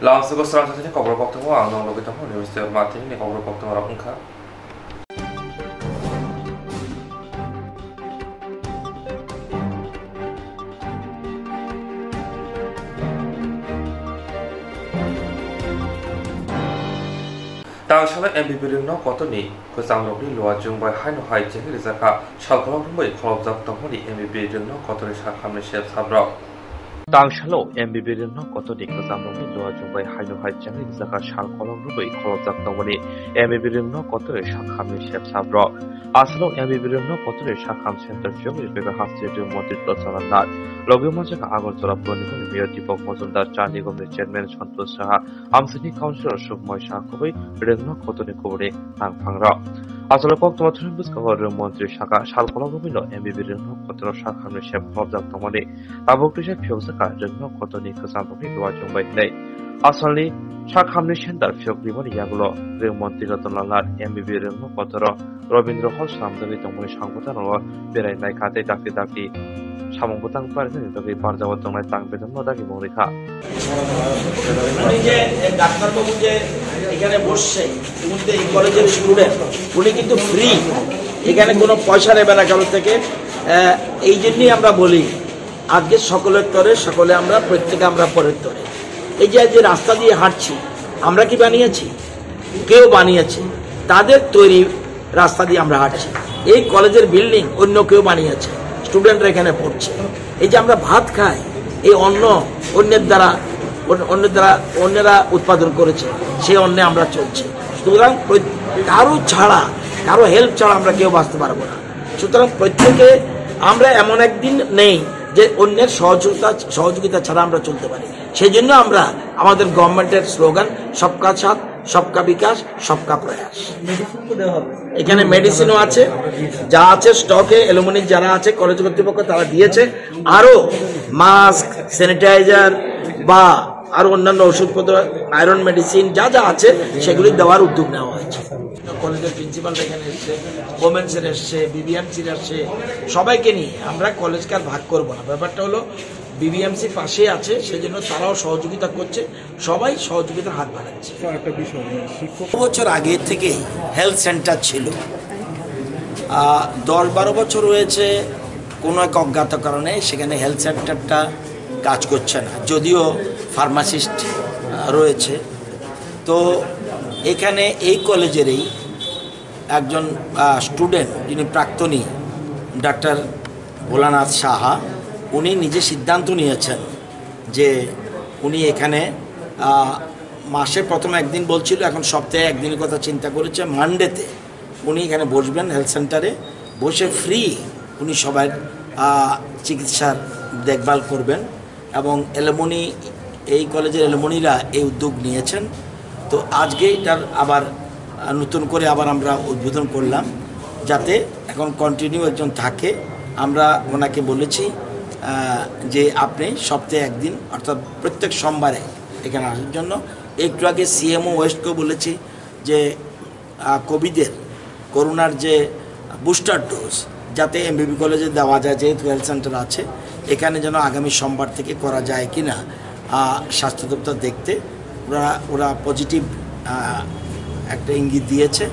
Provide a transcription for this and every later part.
Langsung ke Swrangchati Kokborok Koktwma ang nong kita mo ni Mr. Martin ni Kokborok Koktwma rakungka. Tang shala MBB ringno kotoni ko samrokni loa jungbai haino hai jeng rizaka shalkolok rumbai kholobjak tongmoni MBB ringno kotoni sakhamni shep sabrok Tang shalo MBB ringno kotoni ko samrokni loa jungbai haino hai jeng rizaka shalkolok rumbai kholobjak tongmoni MBB ringno kotoni sakhamni shep sabrok Aslo MBB ringno kotoni sakham center jogri bega hastir motri prochalanat Logimajaka Agartala Pronimoni Mayor Deepak Majumdar Chandi Gomni Chairman Santosh Saha Amsini Councillor Sukhmoy Shakoi Regno Kotoni Kore Tang Phangra Asolo Koktwma Thunbus Kahor Mantri Shaka Shalkola Gomino MBB Regno Kotoro Shakhamni Shep Khobjak Tongmani Tabokrisha Phyosaka Regno Kotoni Kasamni Luajung Bai Nei Asali Shakhamni Center Fyokrimoni Yagulo Regmonti Ratolalar MBB Regno Kotoro Robindra Hall Samdani Tongmani Shangotano Berai Nai Kate Dafi Dafi সামগ্র তাং পারেন তবে পারজাওয়াত তংলাই তাং বেদন নদাকি মরিখা উনি যে doctor বাবু যে এখানে বসছে উনি এই কলেজের স্টুডেন্ট উনি কিন্তু ফ্রি এখানে কোনো পয়সা নেবে না কারো থেকে এই জন্যই আমরা বলি আজকে সকলের তরে সকলে আমরা প্রত্যেকে আমরা পরের তরে এই যে রাস্তা দিয়ে হাঁটছি আমরা কি বানিয়েছি কেউ বানিয়েছে তাদের তৈরি রাস্তা দিয়ে আমরা হাঁটছি এই কলেজের বিল্ডিং অন্য কেউ বানিয়েছে স্টুডেন্টরা এখানে পড়ছে এই যে আমরা ভাত খাই এই অন্ন অন্যরা উৎপাদন করেছে সেই অন্নে আমরা চলছি সুতরাং কারো হেল্প ছাড়া আমরা কেউ বাঁচতে পারবো না সুতরাং প্রত্যেকে আমরা এমন একদিন নেই যে অন্যের সহযোগিতা ছাড়া আমরা চলতে পারি সেই জন্য আমরা আমাদের গভর্নমেন্টের স্লোগান সবকা সাথ সবকা বিকাশ সবকা প্রয়াস এখানে মেডিসিনও আছে যা আছে স্টকে অ্যালুমিনিয়াম যারা আছে কলেজ কর্তৃপক্ষ তারা দিয়েছে আরো মাস্ক স্যানিটাইজার বা আরো অন্যান্য ওষুধপত্র আয়রন মেডিসিন যা যা আছে সেগুলি দেওয়ার উদ্যোগ নেওয়া হয়েছে কলেজের প্রিন্সিপাল এখানে এসছে ওমেন্সের এসছে বিবিএমসির আসছে সবাইকে নিয়ে আমরা কলেজকে আর ভাগ করবো না ব্যাপারটা হলো বিবিএমসি পাশে আছে সেজন্য তারাও সহযোগিতা করছে সবাই সহযোগিতার হাত বাড়াচ্ছে বছর আগে থেকে হেলথ সেন্টার ছিল 10-12 বছর হয়েছে কোনো এক অজ্ঞাত কারণে সেখানে হেলথ সেন্টারটা কাজ করছে না যদিও ফার্মাসিস্ট রয়েছে তো এখানে এই কলেজেরই একজন স্টুডেন্ট যিনি প্রাক্তনী ডাক্তার ভোলানাথ সাহা উনি নিজে সিদ্ধান্ত নিয়েছেন যে উনি এখানে মাসে প্রথম একদিন বলছিল এখন সপ্তাহে একদিনের কথা চিন্তা করেছে মানডেতে উনি এখানে বসবেন হেলথ সেন্টারে বসে ফ্রি উনি সবার চিকিৎসার দেখভাল করবেন এবং এলুমনি এই কলেজের এলুমনিরা এই উদ্যোগ নিয়েছেন তো আজকে এটার আবার নতুন করে আবার আমরা উদ্বোধন করলাম যাতে এখন কন্টিনিউ একজন থাকে আমরা ওনাকে বলেছি যে আপনি সপ্তাহে একদিন অর্থাৎ প্রত্যেক সোমবারে এখানে আসার জন্য একটু আগে সিএমও ওয়েস্টকেও বলেছি যে কোভিডের করোনার যে বুস্টার ডোজ যাতে এমবিবি কলেজে দেওয়া যায় যেহেতু হেলথ সেন্টার আছে এখানে যেন আগামী সোমবার থেকে করা যায় কি না স্বাস্থ্য দপ্তর দেখতে ওরা পজিটিভ একটা ইঙ্গিত দিয়েছে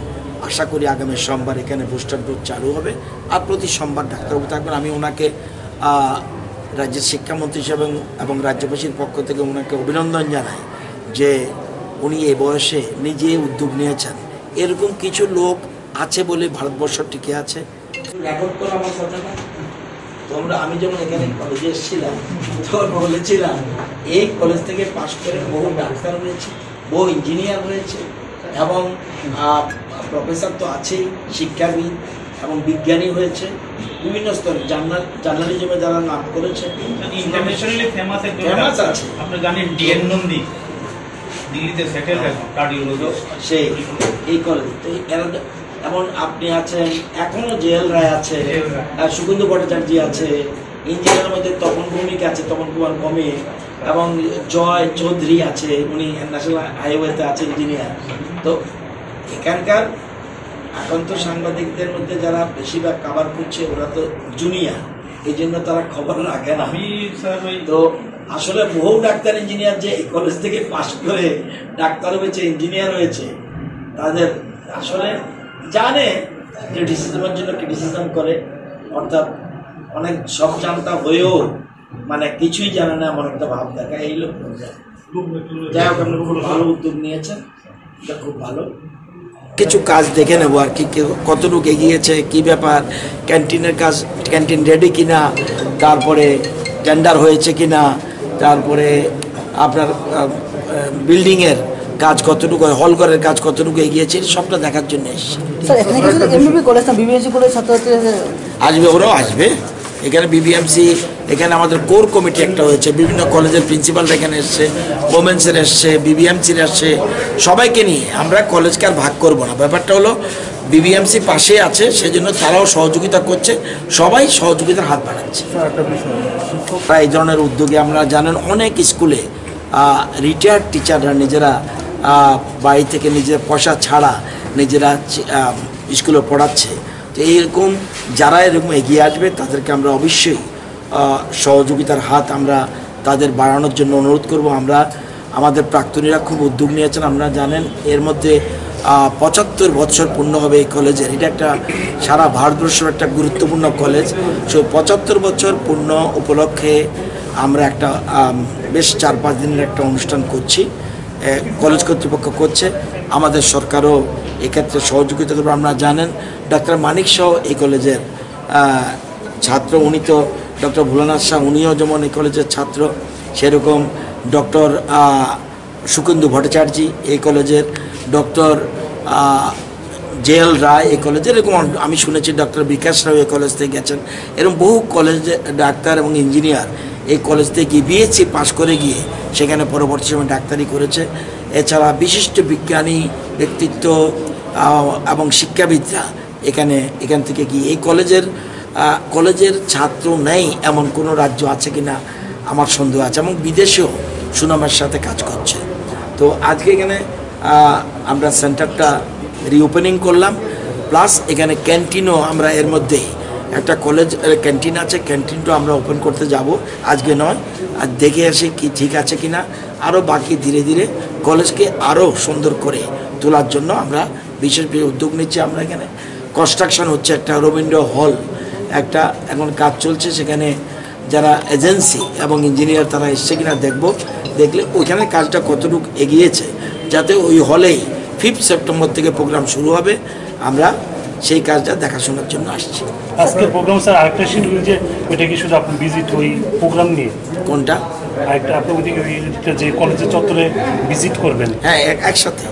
আশা করি আগামী সোমবার এখানে বুস্টার ডোজ চালু হবে আর প্রতি সোমবার ডাক্তারবাবু থাকবেন আমি ওনাকে রাজ্যের শিক্ষামন্ত্রী হিসেবে এবং রাজ্যবাসীর পক্ষ থেকে ওনাকে অভিনন্দন জানাই যে উনি এই বয়সে নিজে উদ্যোগ নিয়েছেন এরকম কিছু লোক আছে বলে ভারতবর্ষ টিকে আছে তোমরা আমি যখন এখানে কলেজে এসেছিলাম তখন বলেছিলাম এই কলেজ থেকে পাশ করে বহু ডাক্তার হয়েছে বহু ইঞ্জিনিয়ার হয়েছে এবং প্রফেসর তো আছেই শিক্ষাবিদ এবং বিজ্ঞানী হয়েছে বিভিন্ন স্তরে জার্নালিজমে যারা নাম করেছে ইন্টারন্যাশনালি ফেমাস আছে আপনি জানেন ডিএন নন্দী দিল্লিতে সেটেল কার্ডিওলজিস্ট সেই এই কলেজ এমন আপনি আছেন এখনো জেল রায় আছে সুগন্ধ ভট্টাচার্য আছে ইঞ্জিনিয়ারের মধ্যে তপন ভৌমিক আছে তপন কুমার ভৌমিক এবং জয় চৌধুরী আছে উনি ন্যাশনাল হাইওয়েতে আছে ইঞ্জিনিয়ার তো এখানকার এখন তো সাংবাদিকদের মধ্যে যারা বেশিরভাগ কভার করছে ওরা তো জুনিয়র এই জন্য তারা খবর রাখে না তো আসলে বহু ডাক্তার ইঞ্জিনিয়ার যে এই কলেজ থেকে পাশ করে ডাক্তার হয়েছে, ইঞ্জিনিয়ার হয়েছে, তাদের আসলে জানে ক্রিটিসিজমের জন্য ক্রিটিসিজম করে, অর্থাৎ অনেক সব জানতা হয়েও মানে কিছুই জানে না এমন একটা ভাব দেখা। এই লোক যাই হোক, আপনি খুব ভালো উদ্যোগ নিয়েছেন, এটা খুব ভালো। কিছু কাজ দেখে নেবো আর কি, কতটুকু এগিয়েছে, কি ব্যাপার, ক্যান্টিনের কাজ, ক্যান্টিন রেডি কিনা, তারপরে টেন্ডার হয়েছে কিনা, তারপরে আপনার বিল্ডিংয়ের কাজ কতটুকু, হল ঘরের কাজ কতটুকু এগিয়েছে, সবটা দেখার জন্য এসেছি। আসবে, ওরাও আসবে এখানে। বিবিএমসি এখানে আমাদের কোর কমিটি একটা হয়েছে, বিভিন্ন কলেজের প্রিন্সিপালরা এখানে এসছে, ওমেন্সের এসছে, বিবিএমসির এসছে, সবাইকে নিয়ে আমরা কলেজকে আর ভাগ করবো না। ব্যাপারটা হলো বিবিএমসি পাশে আছে, সেজন্য তারাও সহযোগিতা করছে, সবাই সহযোগিতার হাত বাড়াচ্ছে। এই ধরনের উদ্যোগে আমরা জানেন অনেক স্কুলে রিটায়ার্ড টিচাররা নিজেরা বাড়ি থেকে নিজের পয়সা ছাড়া নিজেরা স্কুলে পড়াচ্ছে। তো এইরকম যারা এরকম এগিয়ে আসবে তাদেরকে আমরা অবশ্যই সহযোগিতার হাত আমরা তাদের বাড়ানোর জন্য অনুরোধ করব। আমরা আমাদের প্রাক্তনীরা খুব উদ্যোগ নিয়েছেন, আপনারা জানেন এর মধ্যে 75 বছর পূর্ণ হবে এই কলেজের। এটা একটা সারা ভারতবর্ষের একটা গুরুত্বপূর্ণ কলেজ। সেই 75 বছর পূর্ণ উপলক্ষে আমরা একটা বেশ 4-5 দিনের একটা অনুষ্ঠান করছি, কলেজ কর্তৃপক্ষ করছে, আমাদের সরকারও এক্ষেত্রে সহযোগিতা করবে। আপনারা জানেন ডক্টর মানিক শাহ এই কলেজের ছাত্র, উনি তো ডক্টর ভোলানাথ শাহ, উনিও যেমন এই কলেজের ছাত্র, সেরকম ডক্টর সুকেন্দু ভট্টাচার্য এই কলেজের, ডক্টর জেএল রায় এই কলেজের, এরকম আমি শুনেছি ডক্টর বিকাশ রাও এই কলেজ থেকে গেছেন। এরকম বহু কলেজে ডাক্তার এবং ইঞ্জিনিয়ার এই কলেজ থেকে বিএসসি পাশ করে গিয়ে সেখানে পরবর্তী সময় ডাক্তারি করেছে। এছাড়া বিশিষ্ট বিজ্ঞানী ব্যক্তিত্ব এবং শিক্ষাবিদরা এখান থেকে গিয়ে এই কলেজের ছাত্র নেই এমন কোনো রাজ্য আছে কিনা আমার সন্দেহ আছে, এবং বিদেশেও সুনামের সাথে কাজ করছে। তো আজকে এখানে আমরা সেন্টারটা রিওপেনিং করলাম, প্লাস এখানে ক্যান্টিনও আমরা এর মধ্যেই একটা কলেজ ক্যান্টিন আছে, ক্যান্টিনটাও আমরা ওপেন করতে যাব, আজকে নয়, আর দেখে আসি কি ঠিক আছে কিনা। আরও বাকি ধীরে ধীরে কলেজকে আরও সুন্দর করে তোলার জন্য আমরা বিশেষ উদ্যোগ নিচ্ছি। আমরা এখানে কনস্ট্রাকশন হচ্ছে একটা রবীন্দ্র হল, একটা এখন কাজ চলছে, সেখানে যারা এজেন্সি এবং ইঞ্জিনিয়ার তারা এসছে কিনা দেখলে ওইখানে কাজটা কতটুকু এগিয়েছে, যাতে ওই হলেই 5 সেপ্টেম্বর থেকে প্রোগ্রাম শুরু হবে, আমরা সেই কাজটা দেখাশোনার জন্য আসছি। আজকে প্রোগ্রাম স্যার আরেকটা শিডিউল যে এটা কি শুধু আপনি ভিজিট ওই প্রোগ্রাম নিয়ে, কোনটা আরেকটা আপনি ওইদিকে যে কলেজের চত্বরে ভিজিট করবেন? হ্যাঁ, একসাথে।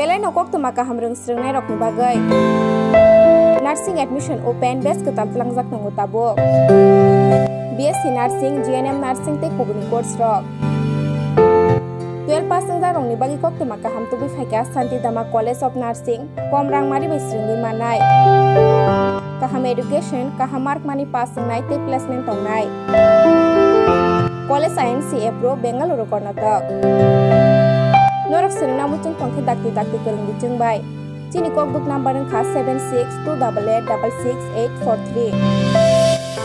Belai no Koktwma kaham reungsreungnai rokni bagai nursing admission open base ketam tlangjak nango tabuk BSc nursing GNM nursing te kubuni course rok 12 passing da rongni bagi Koktwma kaham tubi phaika Santi Dama College of Nursing kom rangmari besringui manai kaham education kaham mark mani passing nai te placement tongnai College INC Appro Bengaluru Karnataka Norak serina mucung tongke dakti kerung dicung bai. Cini kokbook number engkha 7628866843.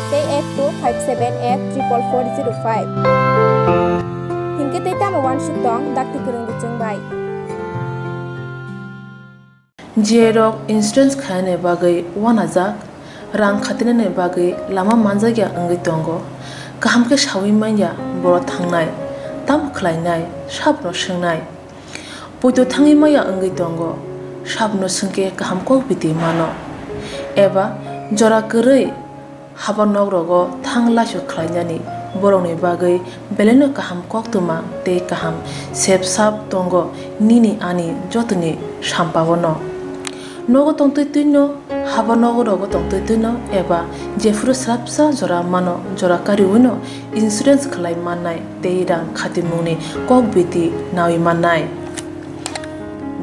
Pay 8257844405. Hingke teta mawan shutong dakti kerung dicung bai. Jerok insurance khane bagai wanajak rang khatinane bagai lama manjagya angai tongo kaham ke shawi manya boro thangnai tam khlainai sabno shengnai Puito tangi maya angai tongo sabno sungke kaham ko biti mano eba jora kerei habanok rogo thangla shu khlainani borongni bagai beleno kaham Koktwma te kaham sep sap tongo nini ani jotoni sampabono nogo tongtoi tuino habanogo rogo tongtoi tuino eba jefru srapsa jora mano jora kariuno insurance khlai manai teirang khatimuni kok biti nawi manai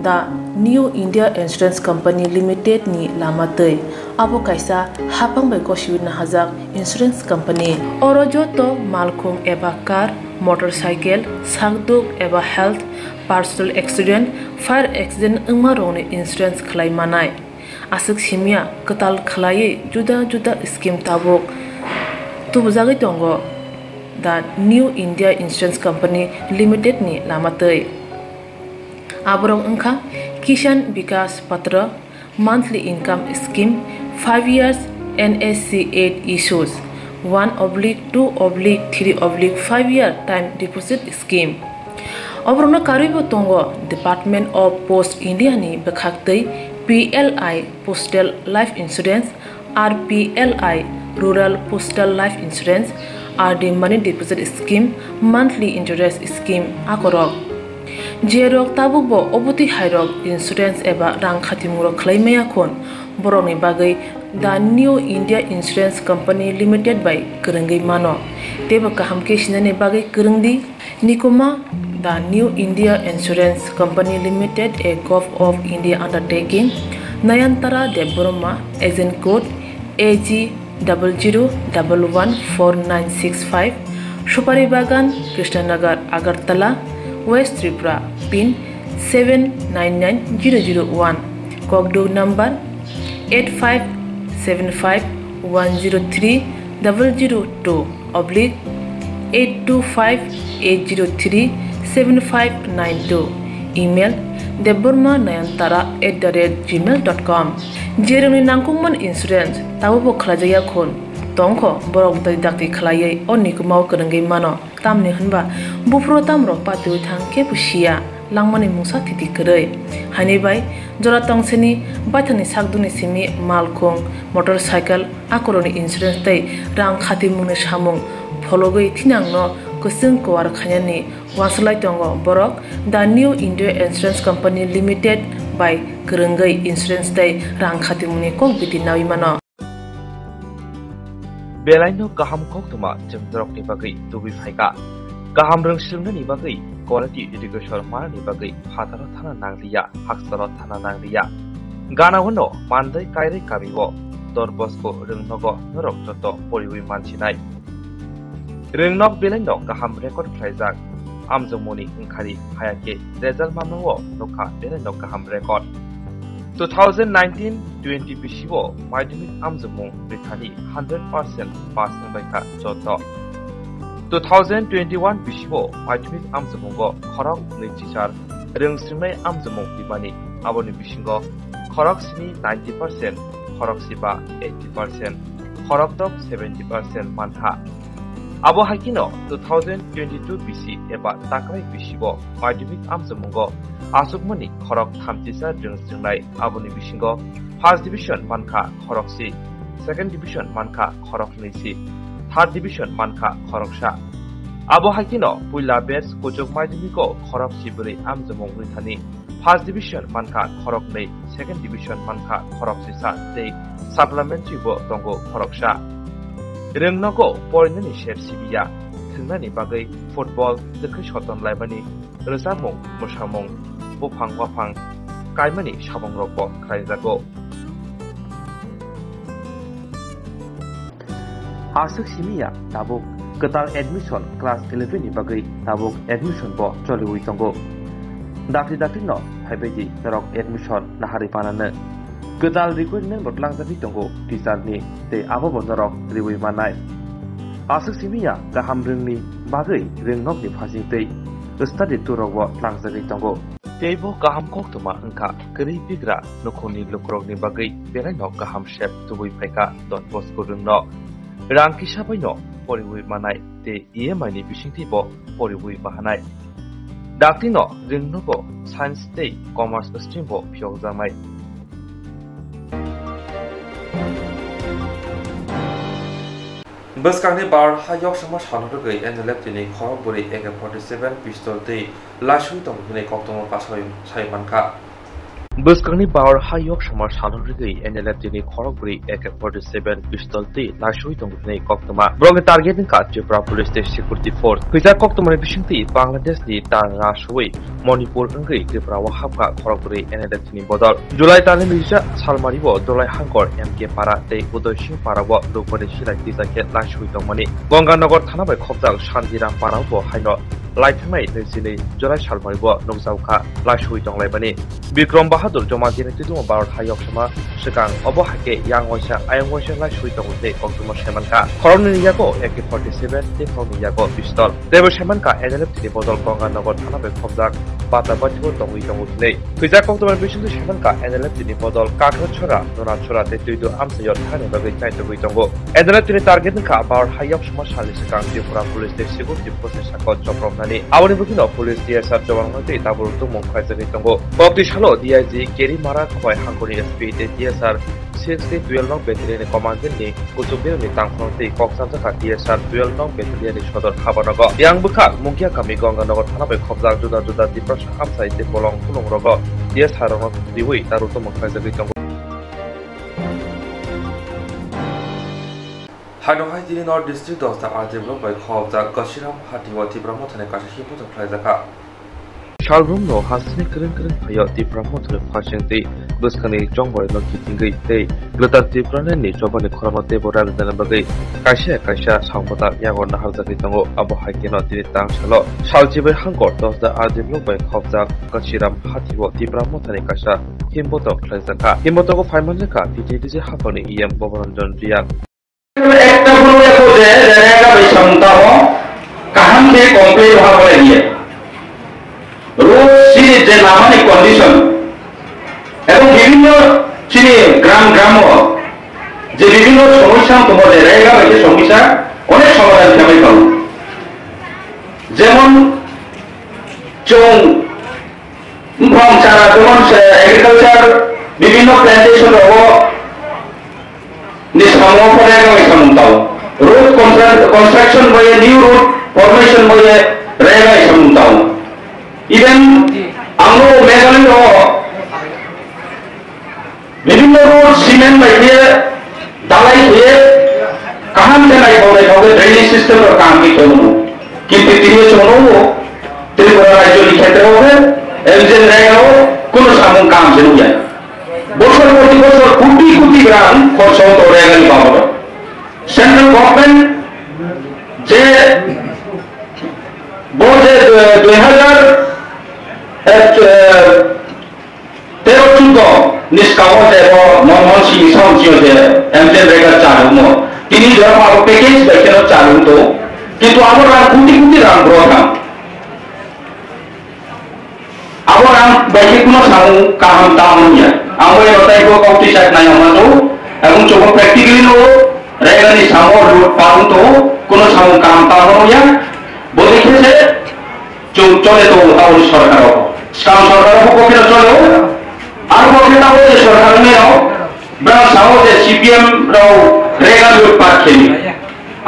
The New India Insurance Company Limited ni lamatei abo kaisa hapang bai koshiwina hajak insurance company oro joto malkhung eba car motorcycle sakduk eba health personal accident fire accident ungma rongni insurance khlai manai asuk simia ketal khlai juda scheme tabok tubujagai tongo the New India Insurance Company Limited ni lamatei abrong angka Kishan Vikas Patra monthly income scheme 5 years NSC 8 issues 1/2/3/5 year time deposit scheme obrona karibo tongo Department of Post India ni bekhaktei PLI Postal Life Insurance RPLI Rural Postal Life Insurance RD Money Deposit Scheme Monthly Interest Scheme akorok jerok tabubo obuti hairok insurance eba rang khatimuro khlaimaya khon boroni bagai the New India Insurance Company Limited by Kerengai mano teba kahamke sinane bagai kerengdi nikoma the New India Insurance Company Limited a Gulf of India undertaking Nayantara Deboroma agent code AG 00114965 Shupari Bagan Krishnanagar Agartala West Tripura pin 799001 Kokdo number 85751032/825-803-7592 email debormanayantara@gmail.com jeroni nangkungman insurance tabubo khlajaya khon tongkho borok dai dakti khlaiei onikumau kerengai mano tamni hanba bufro tamro patu thangke pusia langmani mungsa thiti kerei hani bai jora tongseni bathani sakduni simi malkhong motorcycle akoroni insurance dai rang khati mungni samung phologoi thinangno kusung kwar khanyani waslai tongo borok the New India Insurance Company Limited by kerengai insurance dai rang khati mungni kok biti nawi mano Belaino kaham koktwma jemdrok ni bagai tubi phaika kaham rungsung ni bagai quality education mar ni bagai phataro thana nanglia haksaro thana nanglia gana wono mandai kaire kamibo dorbosko rungnogo norok joto poriwi manchinai rungnok belaino kaham record phaijak amjomoni ingkhari hayake result mamno nokha belaino kaham record 2019-20 bisibo madhyamik amjamung rithani 100% pass nangbaika joto 2021 bisibo madhyamik amjamungo khorok neichar rungsringnai amjamung tibani aboni bisingo khorok sini 90% khorok siba 80% khorok top 70% mantha abo hakino 2022 BC eba takrai bisibo madhyamik amjamungo asukmani khorok thamtisa rungsringnai aboni bisingo first division mankha khoroksi second division mankha khorok neisi third division mankha khoroksa abo hakino puila batch kojok madhyamiko khorok siburi amjamung rithani first division mankha khorok nei second division mankha khorok sisa tei supplementary bo tongo khoroksa rungnogo porinani shep sibiya thungnani bagai football dekhai shoton laibani rosamung mosamung bufang wafang kaimani sabong rokbo khlaijago asuk simia tabuk ketal admission class 11 ni bagai tabuk admission bo choliwi tongo dakti no haibedi rok admission nahari panane ketal requirement botlang jabi tongo teacher ni te abo bondarok riwi manai asuk simia gaham rungni bagai rungnok ni phasing tei study turok langjagai tongo teibo kaham koktwma angka keri bigra nokhoni lukrok ni bagai belaino kaham shep tubui phaika dot post kurungno rang kisabaino poriwi manai te EMI ni bisingti bo poriwi bahanai daktino rungnogo science tei commerce stream bo phyokjamai Beskangni bar hayok sama sanurgai enelep tini khorok buri AK-47 pistol tei lashui tongkini koktwma pasoi saimanka Beskangni bar hayok sama sanurgai enelep tini khorok buri AK-47 pistol tei lashui tongkini koktwma brong target ka Tripura Police State Security Force kuisa koktwma bisingti Bangladesh ni tar rasui Manipur ngai Tripura wahapka khorok buri enelep tini bodol July tani misa salmaribo dolai hangkor MK para tei Udoy Singh para bo lupore silai tisa ke lashui tongmani Ganganagar thana bai khopjak Shantiram para bo haino लाइथांनाय 22 July सालमारिबो नगजावखा लासुइ दंलायबानि Bikram Bahadur जमा दिनैथि दङ Bharat Hayek समा सिगां अबहाके यांगवाइसा आयंगवाइसा लासुइ दङते October सेमानका खरमनि यागो AK-47 ते खरमनि यागो पिस्तल देबो सेमानका NLF तिनि बदल गंगानगर थाना बे खबजाक बाता बाथिबो दङै दङते खैजा अक्टोबर 22 सेमानका एनएलएफ तिनि बदल काकरा छरा नना छरा ते तुइदो आमसायत थाने बागै चाइतो गै दङ एनएलएफ तिनि टार्गेट का भारत हायक समा सालि सिगां त्रिपुरा पुलिस ते सिगुरति प्रसेसखौ जब्रबनानै आवनि बुकिनो पुलिस DSR जवानफोरनि दाबुरतु मंखाय जगै दङ पक्ति सालो DIG केरि मारा खबाय हांखोनि SP ते DSR 6-12 नং बेटालियन कमान्डेन्टनि कुचुबिरनि तांखनति कक्साजखा DSR 12 नं बेटालियननि सदर हाबानग यांबुखा मुखिया कामि गंगानगर थानाबे खबजाक जुदा जुदा दिप्रसा आमसाय ते बलं फुलंरग DSR रंग दिवै दारुतु मंखाय जगै दङ हाइनहाय दिनै नर्थ डिस्ट्रिक्ट दसदा आरजेब्लक बाय खबजाक गसिराम हाटिवा तिब्रामो थाने कासे हिमपुजों फ्लायजाखा शालरुम नो हासनि करन फायो तिब्रामो थाने फासिंति बुस्कानि जंगय न किथिंगै तै ग्लता तिब्राने नि जबानि खरमते बोराल जाना बगै कायसा सावमता यागन नाहार जागै दङ अबो हाइकेनो दिनै तांसालो शालजिबै हांगर दसदा आरजेब्लक बाय खबजाक गसिराम हाटिवा तिब्रामो थाने कासा हिमपुजों फ्लायजाखा हिमपुजों फायमानजाखा पिटिडिजे हाफनि EM बबरंजन रिया একটা কোনো দেখো যে জায়গা বিষমতা হ কাহাম কে কমপ্লিট ভাবে দিয়ে রোড সিরিজ যে নামানি কন্ডিশন এবং বিভিন্ন চিনি গ্রাম যে বিভিন্ন সমস্যা তোমাদের জায়গা এই সমস্যা অনেক সমাধান আমি পাবো যেমন চং ভ্রম চারা যেমন এগ্রিকালচার বিভিন্ন প্ল্যান্টেশন হবো निष्कामों पर रहेगा वैसा मुद्दा हो रोड कंस्ट्रक्शन में न्यू रोड फॉर्मेशन में रहेगा वैसा मुद्दा हो इवन हम लोग मेघालय हो विभिन्न रोड सीमेंट बैठिए डालाई हुए कहाँ से नहीं बोले होंगे ड्रेनेज सिस्टम और काम की चोनों किंतु तीनों चोनों वो त्रिपुरा राज्य लिखे थे होंगे एमजेन रहेगा वो कुल सामूहिक काम से नहीं जाए বছর প্রতি বছর কোটি গ্রাম খরচ হতো রেগালি পাবো সেন্ট্রাল গভর্নমেন্ট যে বোর্ডে 2013-14 নিষ্কামত এবং মনমোহন সিং সংসদীয় যে এমজেন রেগাল চালু মো তিনি যখন আমার প্যাকেজ দেখেন চালু তো কিন্তু আমরা কোটি গ্রাম প্রোগ্রাম আমরা বাইরে কোনো সামু কাম তামনিয়া আমরা এটাইকো কপটি চাক নাই আমাতো এবং চোখ প্র্যাকটিক্যালি নো রেগানি সামু রুট পাউন তো কোনো সামু কাম তামনিয়া বলে গেছে চলে তো তাও সরকার সরকার পক্ষে চলো আর পক্ষে তাও সরকার মেও ব্রাউন সামু যে CPM রাও রেগাল রুট পাচ্ছেনি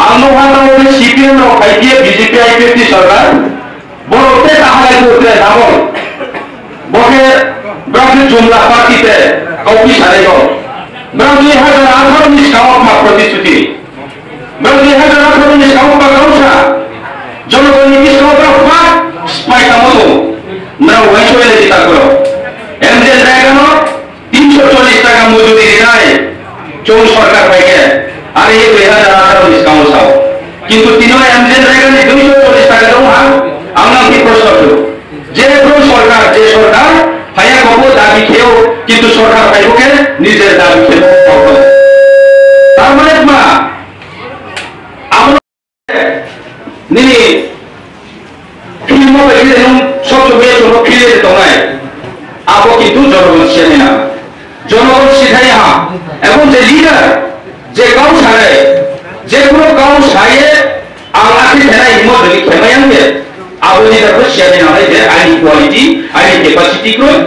আমনো ভালো CPM রাও খাইয়ে বিজেপি আইপিএফ সরকার বড়তে তাহলে করতে যাবো বকে ব্রাউন জুমলা পার্টিতে কপি সারেগো ব্রাউন 2018 নিষ্কামক মা প্রতিশ্রুতি ব্রাউন 2018 নিষ্কামক কাউসা জনগণ নিষ্কামক পাক স্পাইটা মতো না ওয়াইশোলে দিতা করো এমজেন রায়গানো 340 টাকা মজুরি দিনায় চৌ সরকার পাইকে আর এই 2018 নিষ্কামক সাও কিন্তু তিনো এমজেন রায়গানে 240 টাকা দাও আমরা কি প্রশ্ন করব যে সরকার ভাইয়া কবো দাবি খেয়েও কিন্তু সরকার ভাইবোকে নিজের দাবি খেয়ে তার মানে মা আমরা নিনি ফিল্ম বাইরে সবচেয়ে ছোট ফিরে যেত নয় আবো কিন্তু জনগণ শেখে না জনগণ শেখাই হা এবং যে লিডার যে গাঁও সারায় যে কোনো গাঁও সারিয়ে আল্লাহকে ফেরা হিম্মত ধরি খেমায়ানকে আপনি তারপর শেয়ারে না হয় যে আইন কোয়ালিটি আইন ক্যাপাসিটি গ্রোথ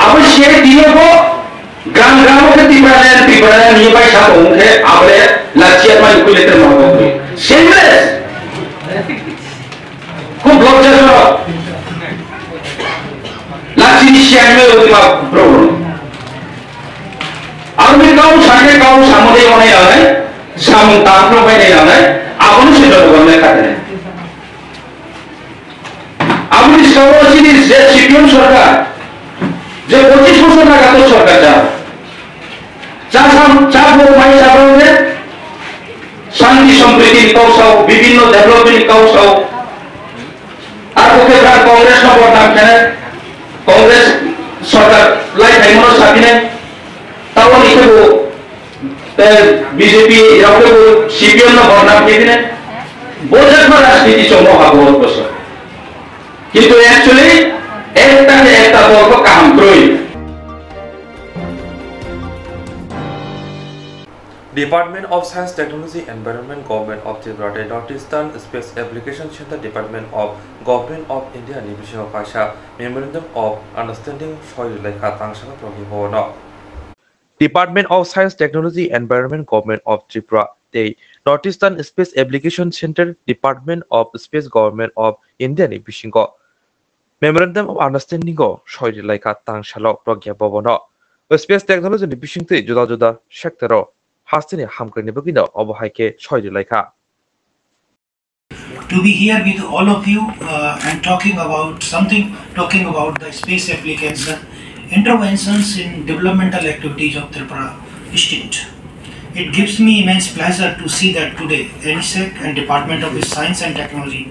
আপনি শেয়ার দিয়ে গ্রাম के तिब्राने নিয়ে পাই সাথে মুখে আপনি লাচিয়া পাই কুলেতে মত সেমলেস খুব লজ্জাজনক লাচি শেয়ারে ওদিমা প্রবলেম আমি গাঁও সামনে মনে হয় সামনে তান্ত্র বাইরে না আপনি সেটা বললে থাকে আপনি সর্বজনীন যে সিপিএম সরকার যে 25 বছর লাগাতো সরকার যা শান্তি সম্প্রীতির কৌশল বিভিন্ন ডেভেলপমেন্ট কৌশল আর ওকে কংগ্রেস বর্তমান খেলে কংগ্রেস সরকার লাই এমন সাথে তাও লিখব বিজেপি এরকম সিপিএম বর্ণাম খেয়ে বোঝার রাজনীতি চমক ভাগবত বছর কিন্তু অ্যাকচুয়ালি একটা দল কাম করই Department of Science, Technology, Environment, Government of Tripura, Northeastern Space Application Center, Department of Government of India, Nibisho Kasha, Memorandum of Understanding, Soil Leka Tangsha Progibono. Department of Science, Technology, Environment, Government of Tripura, the Northeastern Space Application Center, Department of Space, Government of India, Nibisho Memorandum of Understanding, Soil Leka Tangsha Progibono. Space Technology, Nibisho, Juda Sector. Hastini hamkrini bagina obahaike shoyri laika. To be here with all of you and talking about the space application interventions in developmental activities of Tripura state. It gives me immense pleasure to see that today NSEC and Department of Science and Technology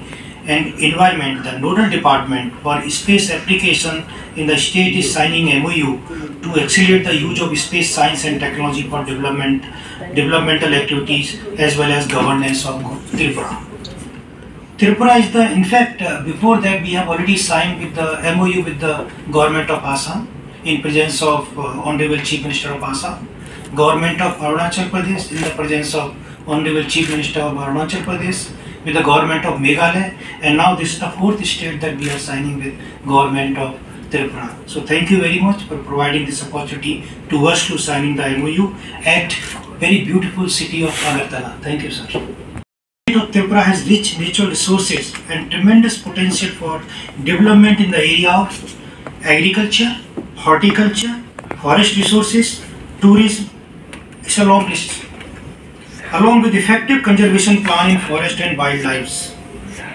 and Environment, the nodal department for space application in the state, is signing MOU to accelerate the use of space science and technology for developmental activities as well as governance of Tripura. Tripura is before that we have already signed with the MOU with the government of Assam in presence of Honorable Chief Minister of Assam, government of Arunachal Pradesh in the presence of Honorable Chief Minister of Arunachal Pradesh, with the government of Meghalaya, and now this is the fourth state that we are signing with government of Tripura. So thank you very much for providing this opportunity to us to signing the MOU at very beautiful city of Agartala. Thank you, sir. The state of Tripura has rich natural resources and tremendous potential for development in the area of agriculture, horticulture, forest resources, tourism. It's a long list. Along with effective conservation plan in forest and wildlife.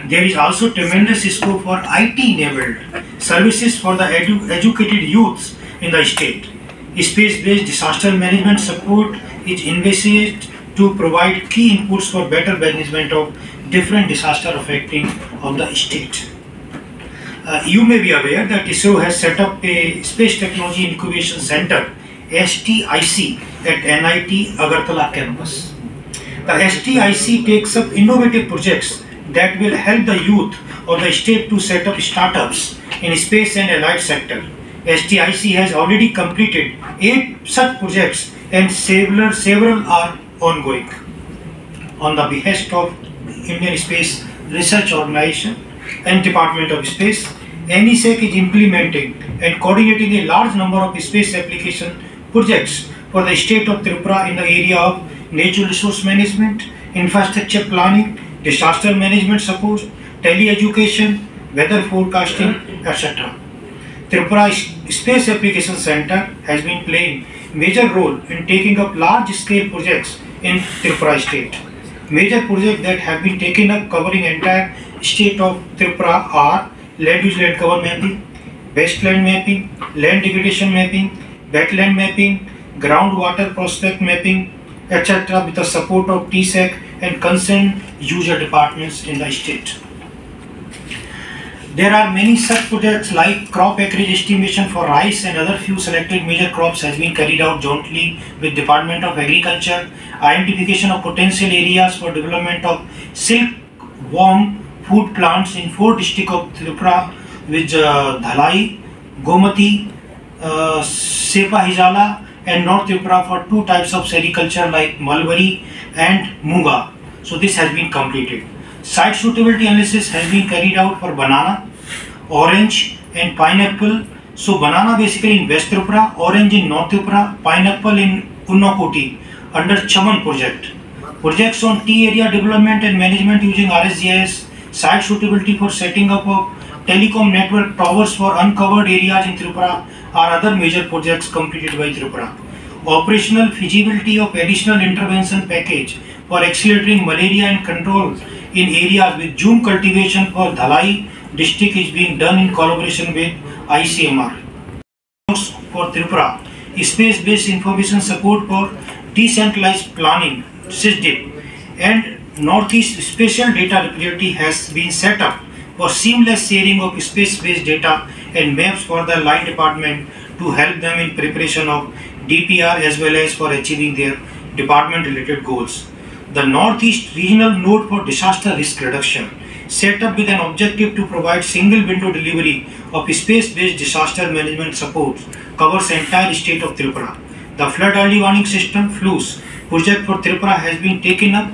There is also tremendous scope for IT-enabled services for the educated youths in the state. Space-based disaster management support is envisaged to provide key inputs for better management of different disaster affecting of the state. You may be aware that ISRO has set up a Space Technology Incubation Center, STIC, at NIT Agartala campus. The STIC takes up innovative projects that will help the youth of the state to set up startups in space and allied sector. STIC has already completed 8 such projects and several are ongoing. On the behest of Indian Space Research Organization and Department of Space, NSEC is implementing and coordinating a large number of space application projects for the state of Tripura in the area of natural resource management, infrastructure planning, disaster management support, tele-education, weather forecasting, etc. Tripura Space Application Center has been playing major role in taking up large-scale projects in Tripura state. Major projects that have been taken up covering entire state of Tripura are land use land cover mapping, wasteland mapping, land degradation mapping, wetland mapping, groundwater prospect mapping, etc. with the support of TSEC and concerned user departments in the state. There are many such projects like crop acreage estimation for rice and other few selected major crops has been carried out jointly with Department of Agriculture, identification of potential areas for development of silkworm food plants in 4 districts of Tripura with Dhalai, Gomati, Sepa Hijala and North Tripura for 2 types of sericulture like Mulberry and Munga. So this has been completed. Site suitability analysis has been carried out for banana, orange and pineapple. So banana basically in West Tripura, orange in North Tripura, pineapple in Unnakoti under Chaman project. Projects on tea area development and management using RSGIS, site suitability for setting up of telecom network towers for uncovered areas in Tripura are other major projects completed by Tripura. Operational feasibility of additional intervention package for accelerating malaria and control in areas with June cultivation for Dhalai district is being done in collaboration with ICMR. For Tripura, space-based information support for decentralized planning (SISDIP) and Northeast Special Data Repository has been set up for seamless sharing of space-based data and maps for the line department to help them in preparation of DPR as well as for achieving their department-related goals. The Northeast Regional Node for Disaster Risk Reduction, set up with an objective to provide single window delivery of space-based disaster management support, covers the entire state of Tripura. The Flood Early Warning System (FLUS) project for Tripura has been taken up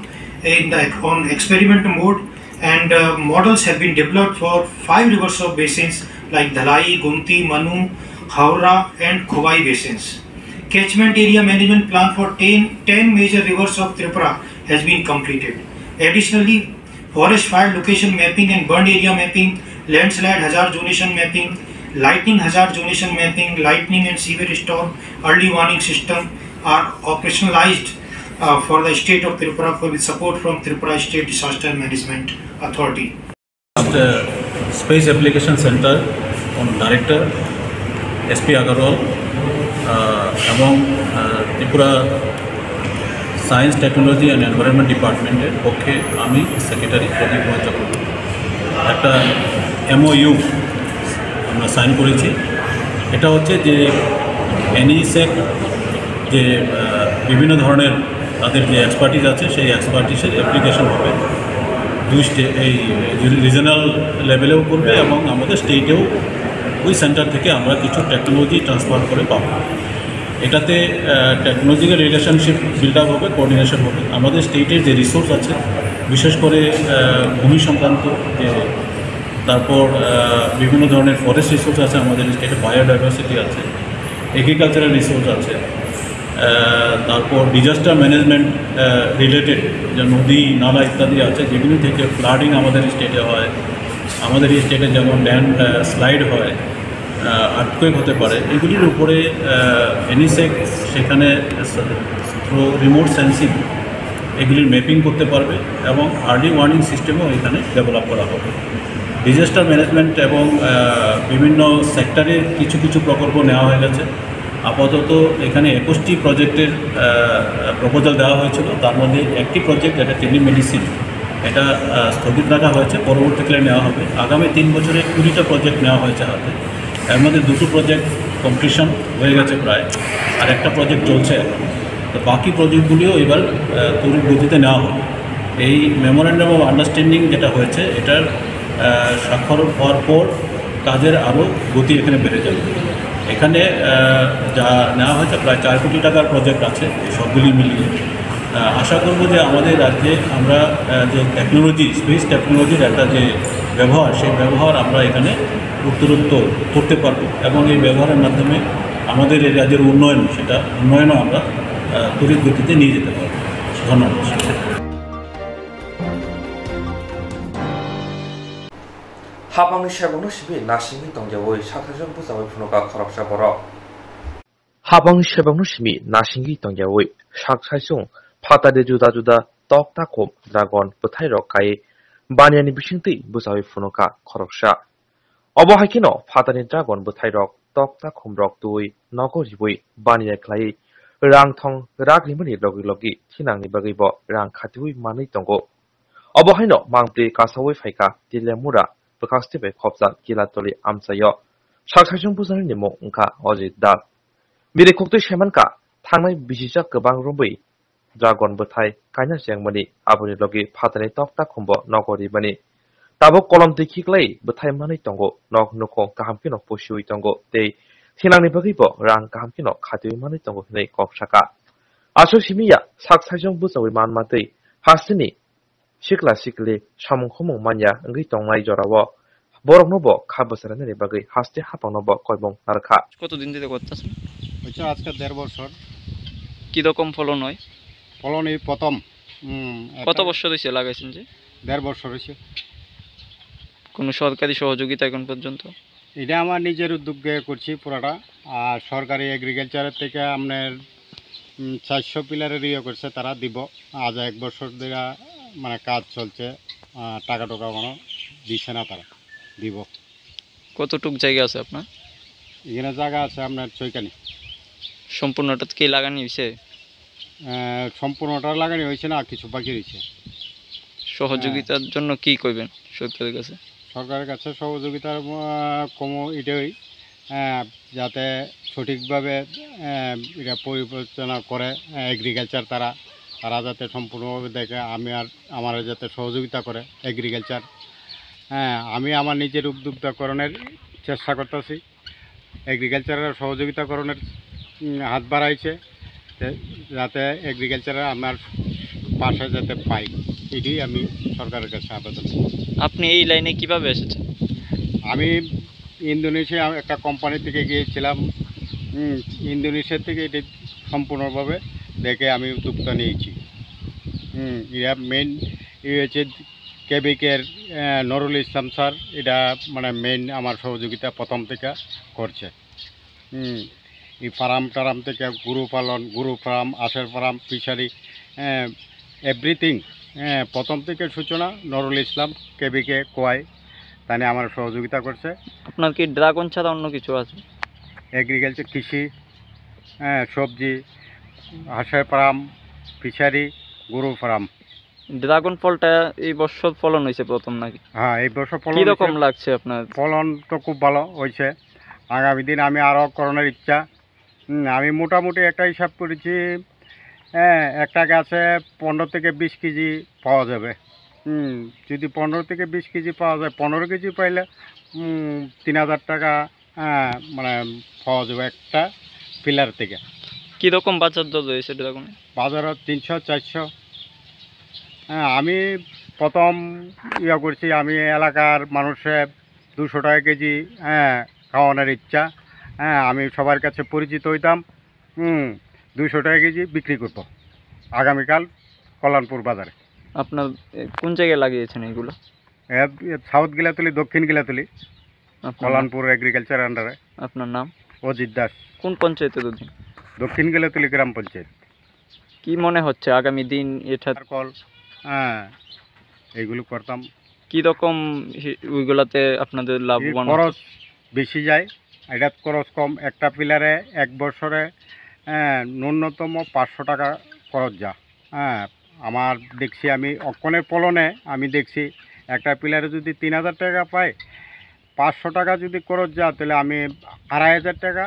on experiment mode, and models have been developed for 5 rivers of basins like Dhalai, Gumti, Manu, Haura and Khowai basins. Catchment area management plan for 10 major rivers of Tripura has been completed. Additionally, forest fire location mapping and burned area mapping, landslide hazard zonation mapping, lightning hazard zonation mapping, lightning and severe storm early warning system are operationalized for the state of Tripura with support from Tripura State Disaster Management Authority. Space Application Center on Director SP Agarwal এবং Tripura science technology and environment ডিপার্টমেন্টের পক্ষে আমি secretary প্রদীপ চক্রবর্তী একটা MOU আমরা sign করেছি। এটা হচ্ছে যে NESEC যে বিভিন্ন ধরনের তাদের যে এক্সপার্টিস আছে সেই এক্সপার্টিসের অ্যাপ্লিকেশন হবে এই রিজনাল লেভেলেও করবে এবং আমাদের স্টেটেও ওই সেন্টার থেকে আমরা কিছু টেকনোলজি ট্রান্সফার করে পাবো। এটাতে টেকনোলজিক্যাল রিলেশনশিপ বিল্ড আপ হবে, কোঅর্ডিনেশন হবে। আমাদের স্টেটের যে রিসোর্স আছে বিশেষ করে ভূমি সংক্রান্ত যে, তারপর বিভিন্ন ধরনের ফরেস্ট রিসোর্স আছে আমাদের স্টেটে, বায়োডাইভার্সিটি আছে, এগ্রিকালচারাল রিসোর্স আছে, তারপর ডিজাস্টার ম্যানেজমেন্ট রিলেটেড যে নদী নালা ইত্যাদি আছে যেগুলি থেকে ফ্লাডিং আমাদের স্টেটে হয়, আমাদের এই স্টেটে যেমন ল্যান্ড স্লাইড হয়, আর্থকুয়েক হতে পারে, এগুলির উপরে NESEC সেখানে থ্রু রিমোট সেন্সিং এগুলির ম্যাপিং করতে পারবে এবং আর্লি ওয়ার্নিং সিস্টেমও এখানে ডেভেলপ করা হবে। ডিজাস্টার ম্যানেজমেন্ট এবং বিভিন্ন সেক্টরের কিছু কিছু প্রকল্প নেওয়া হয়ে গেছে। আপাতত এখানে 21টি প্রজেক্টের প্রপোজাল দেওয়া হয়েছিল, তার মধ্যে একটি প্রজেক্ট এটা টেলিমেডিসিন, এটা স্থগিত রাখা হয়েছে, পরবর্তীকালে নেওয়া হবে। আগামী 3 বছরে 20টা প্রজেক্ট নেওয়া হয়েছে হাতে, এর মধ্যে 2টো প্রজেক্ট কমপ্লিশন হয়ে গেছে প্রায়, আর একটা প্রজেক্ট চলছে। তো বাকি প্রজেক্টগুলিও এবার তড়িৎ গতিতে নেওয়া হবে। এই মেমোরেন্ডাম অফ আন্ডারস্ট্যান্ডিং যেটা হয়েছে এটার স্বাক্ষর হওয়ার পর কাজের আরও গতি এখানে বেড়ে যাবে। এখানে যা নেওয়া হয়েছে প্রায় 4 কোটি টাকার প্রজেক্ট আছে সবগুলি মিলিয়ে। আশা করব যে আমাদের রাজ্যে আমরা যে টেকনোলজি, স্পেস টেকনোলজির একটা যে ব্যবহার, সেই ব্যবহার আমরা এখানে উত্তরোত্তর করতে পারব এবং এই ব্যবহারের মাধ্যমে আমাদের এই রাজ্যের উন্নয়ন, সেটা উন্নয়নও আমরা তড়িৎ গতিতে নিয়ে যেতে পারব। ধন্যবাদ। হাবাংনি সেবংনো সিবি নাসিংনি তংজাওই সাখাজং বুজাওই ফুনকা খরবসা বরক হাবাংনি সেবংনো CB নাসিংgi tongjawi saksaisung phatade juda juda tok takom dragon buthairok kai baniani bisingtui bujawi funoka khoroksa obo haikino phatani dragon buthairok tok takom rok tui nogoribui baniya khlai rang thong ragrimani logi logi thinangni bagibo rang khatiwi manui tongo obo haino mangpri kasawi phaika tilemura bukhastibe khopjan kilatoli amsayo saksaisung bujani nimo ungka ojit dal miri koktui semanka thangnai bisijak gobang rumbai dragon buthai kaina jengmani aboni logi phatani tokta khumbo nogori bani tabo kolom tikhiklai buthai manai tongo nok noko kahamkino poshui tongo tei thinangni bagibo rang kahamkino khatui manai tongo nei kopsaka aso simiya saksajong bujawi manmatei hasini sikla sikli samung khumung manya ngi tongnai jorawo boroknobo khabasarani bagai haste hapangnobo koibong narkha কতদিন ধরে করতেছেন? হচ্ছে আজকে 1.5 বছর। কি রকম ফলন হয়? ফলন এই প্রথম। কত বছর হয়েছে লাগাইছেন যে? 1.5 বছর হয়েছে। কোনো সরকারি সহযোগিতা এখন পর্যন্ত? এটা আমার নিজের উদ্যোগে করছি পুরাটা, আর সরকারি এগ্রিকালচারের থেকে আপনার 400 পিলারের ইয়ে করছে, তারা দিব। আজ 1 বছর ধরে মানে কাজ চলছে, টাকা টাকা কোনো দিচ্ছে না, তারা দিব। কতটুক জায়গা আছে আপনার? এখানে জায়গা আছে আপনার 6 কানি। সম্পূর্ণটা কি লাগানি হয়েছে? সম্পূর্ণটা লাগানো হয়েছে না, কিছু বাকি রয়েছে। সহযোগিতার জন্য কি করবেন সরকারের কাছে? সরকারের কাছে সহযোগিতার এটাই যাতে সঠিকভাবে এটা পরিচালনা করে এগ্রিকালচার, তারা যাতে সম্পূর্ণভাবে দেখে, আমার যাতে সহযোগিতা করে এগ্রিকালচার। আমি আমার নিজের উদ্যোক্তাকরণের চেষ্টা করতেছি, এগ্রিকালচারের সহযোগিতাকরণের হাত বাড়াইছে যাতে এগ্রিকালচারে আমার পাশে যাতে পাই, এটাই আমি সরকারের কাছে আবেদন। আপনি এই লাইনে কিভাবে এসেছেন? আমি ইন্দোনেশিয়া একটা কোম্পানি থেকে গিয়েছিলাম, ইন্দোনেশিয়া থেকে এটি সম্পূর্ণভাবে দেখে আমি উদ্যোক্তা নিয়েছি। এরা মেন হচ্ছে কেবিকের নুরুল ইসলাম স্যার, এটা মানে মেন আমার সহযোগিতা প্রথম থেকে করছে। এই ফার্ম টারাম থেকে গরু পালন, গরু ফার্ম, আশের ফার্ম, ফিশারি, এভরিথিং প্রথম থেকে সূচনা নুরুল ইসলাম কেবিকে কোয়াই তাই আমার সহযোগিতা করছে। আপনার কি ড্রাগন ছাড়া অন্য কিছু আছে? এগ্রিকালচার, কৃষি, সবজি, হাঁসের ফার্ম, ফিশারি, গরু ফার্ম। ড্রাগন ফলটা এই বছর ফলন হয়েছে প্রথম নাকি? হ্যাঁ, এই বছর ফলন। কীরকম লাগছে আপনার? ফলন তো খুব ভালো হয়েছে। আগামী দিন আমি আরও করণের ইচ্ছা। আমি মোটামুটি একটা হিসাব করেছি, একটা গাছে 15 থেকে 20 কেজি পাওয়া যাবে। যদি 15 থেকে 20 কেজি পাওয়া যায়, 15 কেজি পাইলে 3000 টাকা মানে পাওয়া যাবে একটা পিলার থেকে। কীরকম বাজার দর রয়েছে ড্রাগন? বাজারে 300-400। আমি প্রথম করছি, আমি এলাকার মানুষের 200 টাকা কেজি খাওয়ানোর ইচ্ছা। আমি সবার কাছে পরিচিত হইতাম, 200 টাকা কেজি বিক্রি করব আগামীকাল কল্যাণপুর বাজারে। আপনার কোন জায়গায় লাগিয়েছেন এগুলো? সাউথ গিলাতুলি, দক্ষিণ গিলাতুলি, কল্যাণপুর এগ্রিকালচার আন্ডারে। আপনার নাম? অজিত দাস। কোন পঞ্চায়েতের অধীন? দক্ষিণ গিলাতুলি গ্রাম পঞ্চায়েত। কি মনে হচ্ছে আগামী দিন এটা কল এইগুলো করতাম? কীরকম ওইগুলাতে আপনাদের লাভবান? খরচ বেশি যায়, এটা খরচ কম। একটা পিলারে এক বছরে ন্যূনতম 500 টাকা খরচ যা। আমার দেখছি, আমি অক্ষণের ফলনে আমি দেখছি একটা পিলারে যদি 3000 টাকা পাই, 500 টাকা যদি খরচ যা, তাহলে আমি 2500 টাকা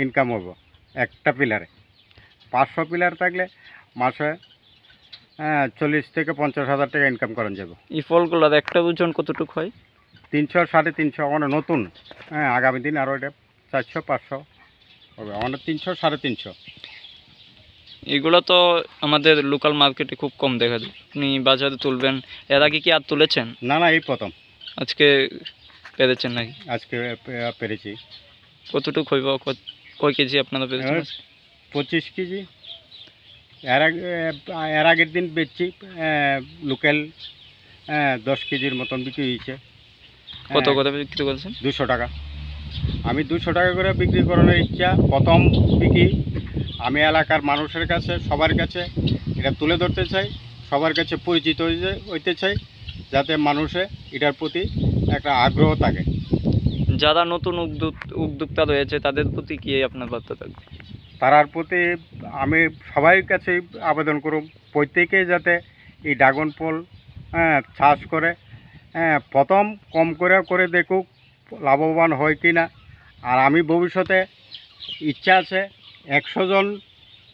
ইনকাম হবো একটা পিলারে। 500 পিলার থাকলে মাসে 40 থেকে 50,000 টাকা ইনকাম করা যাবে। এই ফলগুলোর একটা ওজন কতটুকু হয়? 300-350 মানে নতুন। আগামী দিন আরও এটা 400-500 হবে, আমাদের 300-350। এগুলো তো আমাদের লোকাল মার্কেটে খুব কম দেখা যায়, আপনি বাজারে তুলবেন। এর আগে কি আর তুলেছেন? না, এই প্রথম। আজকে পেরেছেন নাকি? আজকে পেরেছি। কতটুকু হইব? কয় কেজি আপনারা পেরেছেন? 25 কেজি। এর আগের দিন বেচছি লোকাল 10 কেজির মতন বিক্রি হয়েছে। কত করে বিক্রি করেছেন? 200 টাকা। আমি 200 টাকা করে বিক্রি করানোর ইচ্ছা। প্রথম বিক্রি আমি এলাকার মানুষের কাছে, সবার কাছে এটা তুলে ধরতে চাই, সবার কাছে পরিচিত হইতে চাই, যাতে মানুষে এটার প্রতি একটা আগ্রহ থাকে। যারা নতুন উদ্যোক্তা রয়েছে তাদের প্রতি কি আপনার বার্তা থাকবে? তারার প্রতি আমি সবার কাছে আবেদন করব, প্রত্যেকে যাতে এই ড্রাগন ফল চাষ করে, প্রথম কম করে দেখুক লাভবান হয় কি না। আর আমি ভবিষ্যতে ইচ্ছা আছে 100 জন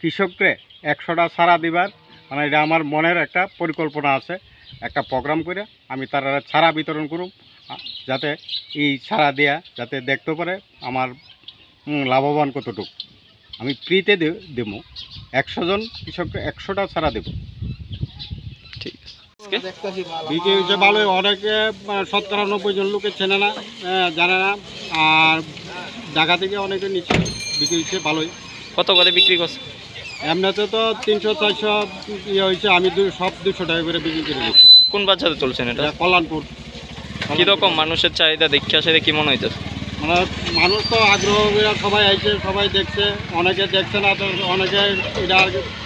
কৃষককে 100টা ছাড়া দিবার, মানে এটা আমার মনের একটা পরিকল্পনা আছে। একটা প্রোগ্রাম করে আমি তারা ছাড়া বিতরণ করব, যাতে এই ছাড়া দেয়া যাতে দেখতে পারে আমার লাভবান কতটুকু। আমি ফ্রিতে দেব, 100 জন কৃষককে 100টা ছাড়া দেব। ঠিক আছে, বিক্রি হয়েছে ভালোই। অনেকে 90% জন লোকে চেনে না, জানে না। আর ঢাকা থেকে অনেকে নিচে বিক্রি হচ্ছে ভালোই। কত করে বিক্রি করছে? এমনিতে তো 300-400 হয়েছে, আমি সব 200 টাকা করে বিক্রি করে দিচ্ছি। কোন বাজারে তুলছেন এটা? কল্যাণপুর। কীরকম মানুষের চাহিদা দেখে আসে কি মনে হইতেছে? মানে মানুষ তো আগ্রহ সবাই আইছে, সবাই দেখছে, অনেকে দেখছে না, তো অনেকে এটা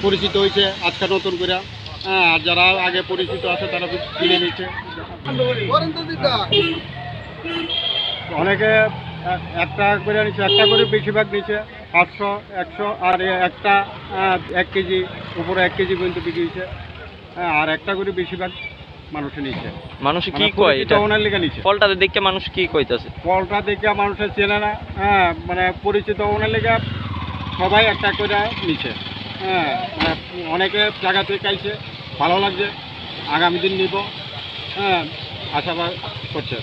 পরিচিত হয়েছে আজকে নতুন করে। আর যারা আগে পরিচিত আছে তারা কিনে নিচ্ছে। অনেকে একটা করে নিচ্ছে, একটা করে বেশিরভাগ নিচ্ছে। 500 100 আর একটা 1 কেজি উপরে 1 কেজি পর্যন্ত বিক্রি হয়েছে। আর একটা করে বেশিরভাগ মানুষে নিচ্ছে। মানুষ কি কয় এটা ওনার লেগে নিচ্ছে? ফলটা দেখে মানুষ কি কইতাছে? ফলটা দেখে মানুষের চেনে না, মানে পরিচিত ওনার লেগে সবাই একটা করে নিচ্ছে। মানে অনেকে জায়গা থেকে খাইছে, ভালো লাগছে, আগামী দিন নিব আশাবাদ করছে।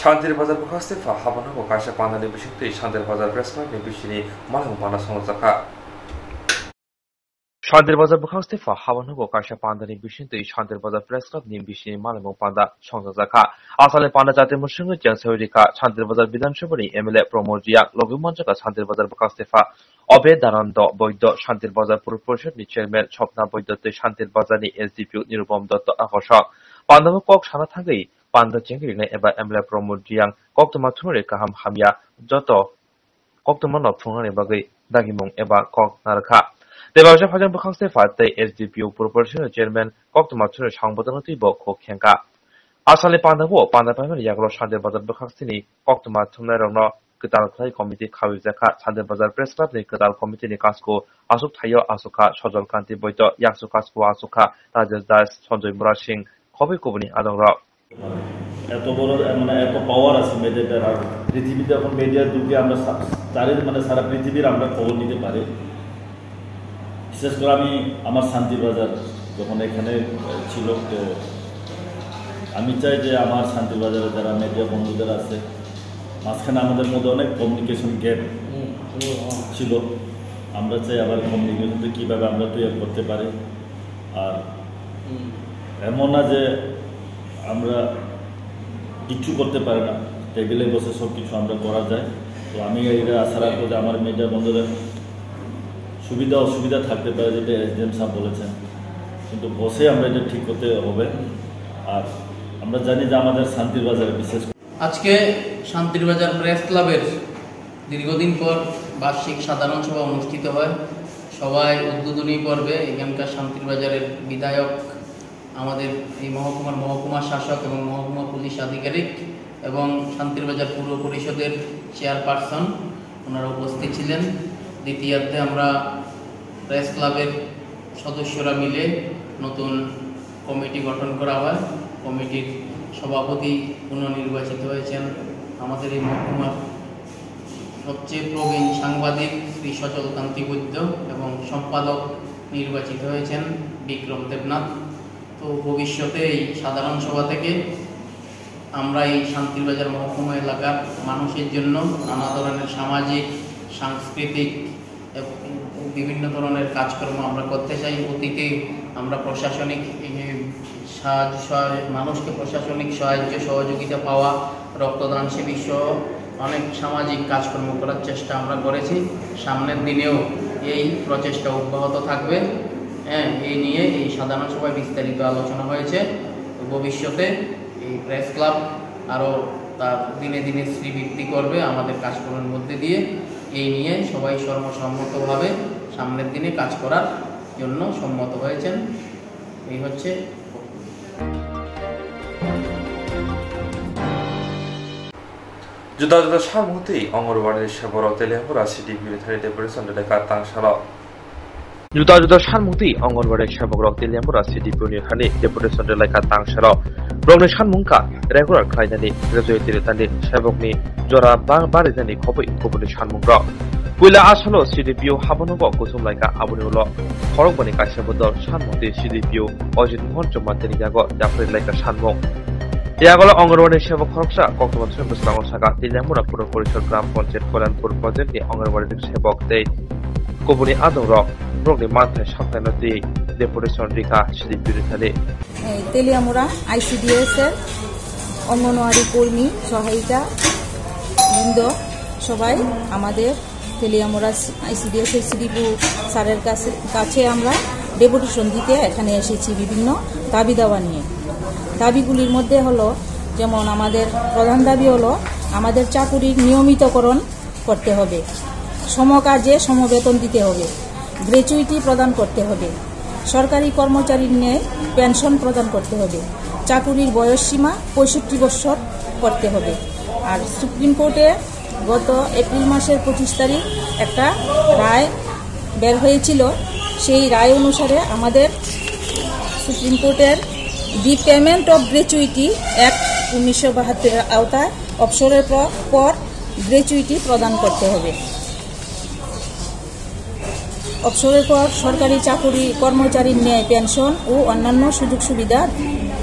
শান্তির বাজার বখাস্তেফা হাবানাগো কাশা পান্দানি বিশিংতে শান্তির বাজার প্রেস ক্লাব নিবিশিনি মালাং পানা সংজাখা শান্তির বাজার বখাস্তেফা হাবানাগো কাশা পান্দানি বিশিংতে শান্তির বাজার প্রেস ক্লাব নিবিশিনি মালাং পান্দা সংজাখা আসলে পান্ডা জাতীয় মুসলিম জনসৈরিকা শান্তির বাজার বিধানসভানি এমএলএ প্রমোদ রিয়া লঘুমঞ্চকা শান্তির বাজার বখাস্তেফা অবেদানন্দ বৈদ্য শান্তির বাজার পুর পরিষদনি চেয়ারম্যান স্বপ্না বৈদ্যতে শান্তির বাজারনি এসডিপিও নিরুপম দত্ত আকর্ষক পান্দামো কক সানা থাকই পান্ডা চেঙ্গিরিনে এবা এমএলএ প্রমোদ রিয়াং কক্তমা থুরে কাহাম হামিয়া যত কক্তমা নফুংনানি বাগै দাগিমং এবা কক নারখা দেবাবজা ফাজান বখাস্তেফা তै এসডিপিও পুর পরিষদ চেয়ারম্যান কক্তমা থুরে সংবদনতি বখ খেঙ্কা আসলে পান্দাবো পান্ডা পাইমানি ইয়াগলো শান্তির বাজার বখাস্তিনি কক্তমা থুমনাই রংন Ketal Klai Komite Khawijaka Sandar Bazar Press Club ni Ketal Komite ni Kasko Asuk Thayo Asuka Sojol Kanti Boito Yaksu Kasko Asuka Rajesh Das Sanjoy Mura Singh Khobe Kobuni Adongra এত বড় মানে এত পাওয়ার আছে মিডিয়াটার আর পৃথিবীতে এখন মিডিয়ার যুগে আমরা মানে সারা পৃথিবীর আমরা খবর নিতে পারি। বিশেষ করে আমি আমার শান্তির বাজার যখন এখানে ছিল, তো আমি চাই যে আমার শান্তির বাজারে যারা মিডিয়া বন্ধুদের আছে মাঝখানে আমাদের মধ্যে অনেক কমিউনিকেশন গ্যাপ ছিল, আমরা চাই আবার কমিউনিকেশনটা কীভাবে আমরা তৈরি করতে পারি। আর এমন না যে আমরা কিচ্ছু করতে পারি না, টেবিলে বসে সব কিছু আমরা করা যায়। তো আমি এটা আশা রাখবো যে আমার মিডিয়া বন্ধুদের সুবিধা অসুবিধা থাকতে পারে, যেটা এসডিএম সাহেব বলেছেন, কিন্তু বসে আমরা এটা ঠিক করতে হবে। আর আমরা জানি যে আমাদের শান্তির বাজারে বিশেষ আজকে শান্তির বাজার প্রেস ক্লাবের দীর্ঘদিন পর বার্ষিক সাধারণ সভা অনুষ্ঠিত হয়। সবাই উদ্বোধনী পর্বে এখানকার শান্তির বাজারের বিধায়ক, আমাদের এই মহকুমার মহকুমা শাসক এবং মহকুমা পুলিশ আধিকারিক এবং শান্তির বাজার পৌর পরিষদের চেয়ারপারসন ওনারা উপস্থিত ছিলেন। দ্বিতীয়ার্ধে আমরা প্রেস ক্লাবের সদস্যরা মিলে নতুন কমিটি গঠন করা হয়। কমিটির সভাপতি পুনর্নির্বাচিত হয়েছেন আমাদের এই মহকুমার সবচেয়ে প্রবীণ সাংবাদিক শ্রী সজল কান্তি বৈদ্য এবং সম্পাদক নির্বাচিত হয়েছেন বিক্রম দেবনাথ। তো ভবিষ্যতে এই সাধারণ সভা থেকে আমরা এই শান্তির বাজার মহকুমা এলাকার মানুষের জন্য নানা ধরনের সামাজিক, সাংস্কৃতিক এবং বিভিন্ন ধরনের কাজকর্ম আমরা করতে চাই। অতীতে আমরা প্রশাসনিক মানুষকে প্রশাসনিক সাহায্য সহযোগিতা পাওয়া, রক্তদান শিবির সহ অনেক সামাজিক কাজকর্ম করার চেষ্টা আমরা করেছি। সামনের দিনেও এই প্রচেষ্টা অব্যাহত থাকবে। এই নিয়ে এই সাধারণ সভায় বিস্তারিত আলোচনা হয়েছে। ভবিষ্যতে এই প্রেস ক্লাব আরও তার দিনে দিনে শ্রীবৃদ্ধি করবে আমাদের কাজকর্মের মধ্যে দিয়ে। এই নিয়ে সবাই সর্বসম্মতভাবে সামনের দিনে কাজ করার জন্য সম্মত হয়েছেন। এই হচ্ছে जुदा जुदा सामुहते अंगनवाड़ी सेबर तेलेहरा सिडिपि थारि डेपुटेशन लेखा तांसाल जुदा जुदा सामुहते अंगनवाड़ी सेबर तेलेहरा सिडिपि थारि डेपुटेशन लेखा तांसाल ब्रगनि सानमुंका रेगुलार खालायनानै ग्रेजुएट लिरनानै सेबकनि जरा बारिनानै खबै गुबुननि सानमुंग्रा कुइला आसालो सिडिपिओ हाबनगो कुसुम लायका आबुनिउल खरंबनि कासेबदर सानमुहते सिडिपिओ अजित मोहन चौमातेनि जागो जाफरि लायका सानमुं ইয়াগলা অঙ্গনওয়াড়ি সেবক খরকসা কক্তমা বসলাঙ্গ শাখা তিলামুরা পুর পরিষদ গ্রাম পঞ্চায়েত কল্যাণপুর প্রজেক্টনি অঙ্গনওয়াড়ি সেবক তৈ কবুনি আদং রক ব্রগনি মানথায় সাপ্তাহনতি ডেপুটেশন রিকা সিডিপির থালে তেলিয়ামুরা আইসিডিএস এর অঙ্গনওয়াড়ি কর্মী সহায়িকা বৃন্দ সবাই আমাদের তেলিয়ামুরা আইসিডিএস এর সিডিপি স্যারের কাছে আমরা ডেপুটেশন দিতে এখানে এসেছি বিভিন্ন দাবি দাওয়া নিয়ে। দাবিগুলির মধ্যে হলো, যেমন আমাদের প্রধান দাবি হলো আমাদের চাকুরির নিয়মিতকরণ করতে হবে, সমকাজে সমবেতন দিতে হবে, গ্র্যাচুইটি প্রদান করতে হবে, সরকারি কর্মচারীর ন্যায় পেনশন প্রদান করতে হবে, চাকুরির বয়সসীমা 65 বছর করতে হবে, আর সুপ্রিম কোর্টে গত এপ্রিল মাসের 25 তারিখ একটা রায় বের হয়েছিল। সেই রায় অনুসারে আমাদের সুপ্রিম কোর্টের দি পেমেন্ট অফ গ্র্যাচুইটি অ্যাক্ট 1972 আওতায় অবসরের পর গ্র্যাচুইটি প্রদান করতে হবে। অবসরের পর সরকারি চাকরি কর্মচারীর ন্যায় পেনশন ও অন্যান্য সুযোগ সুবিধা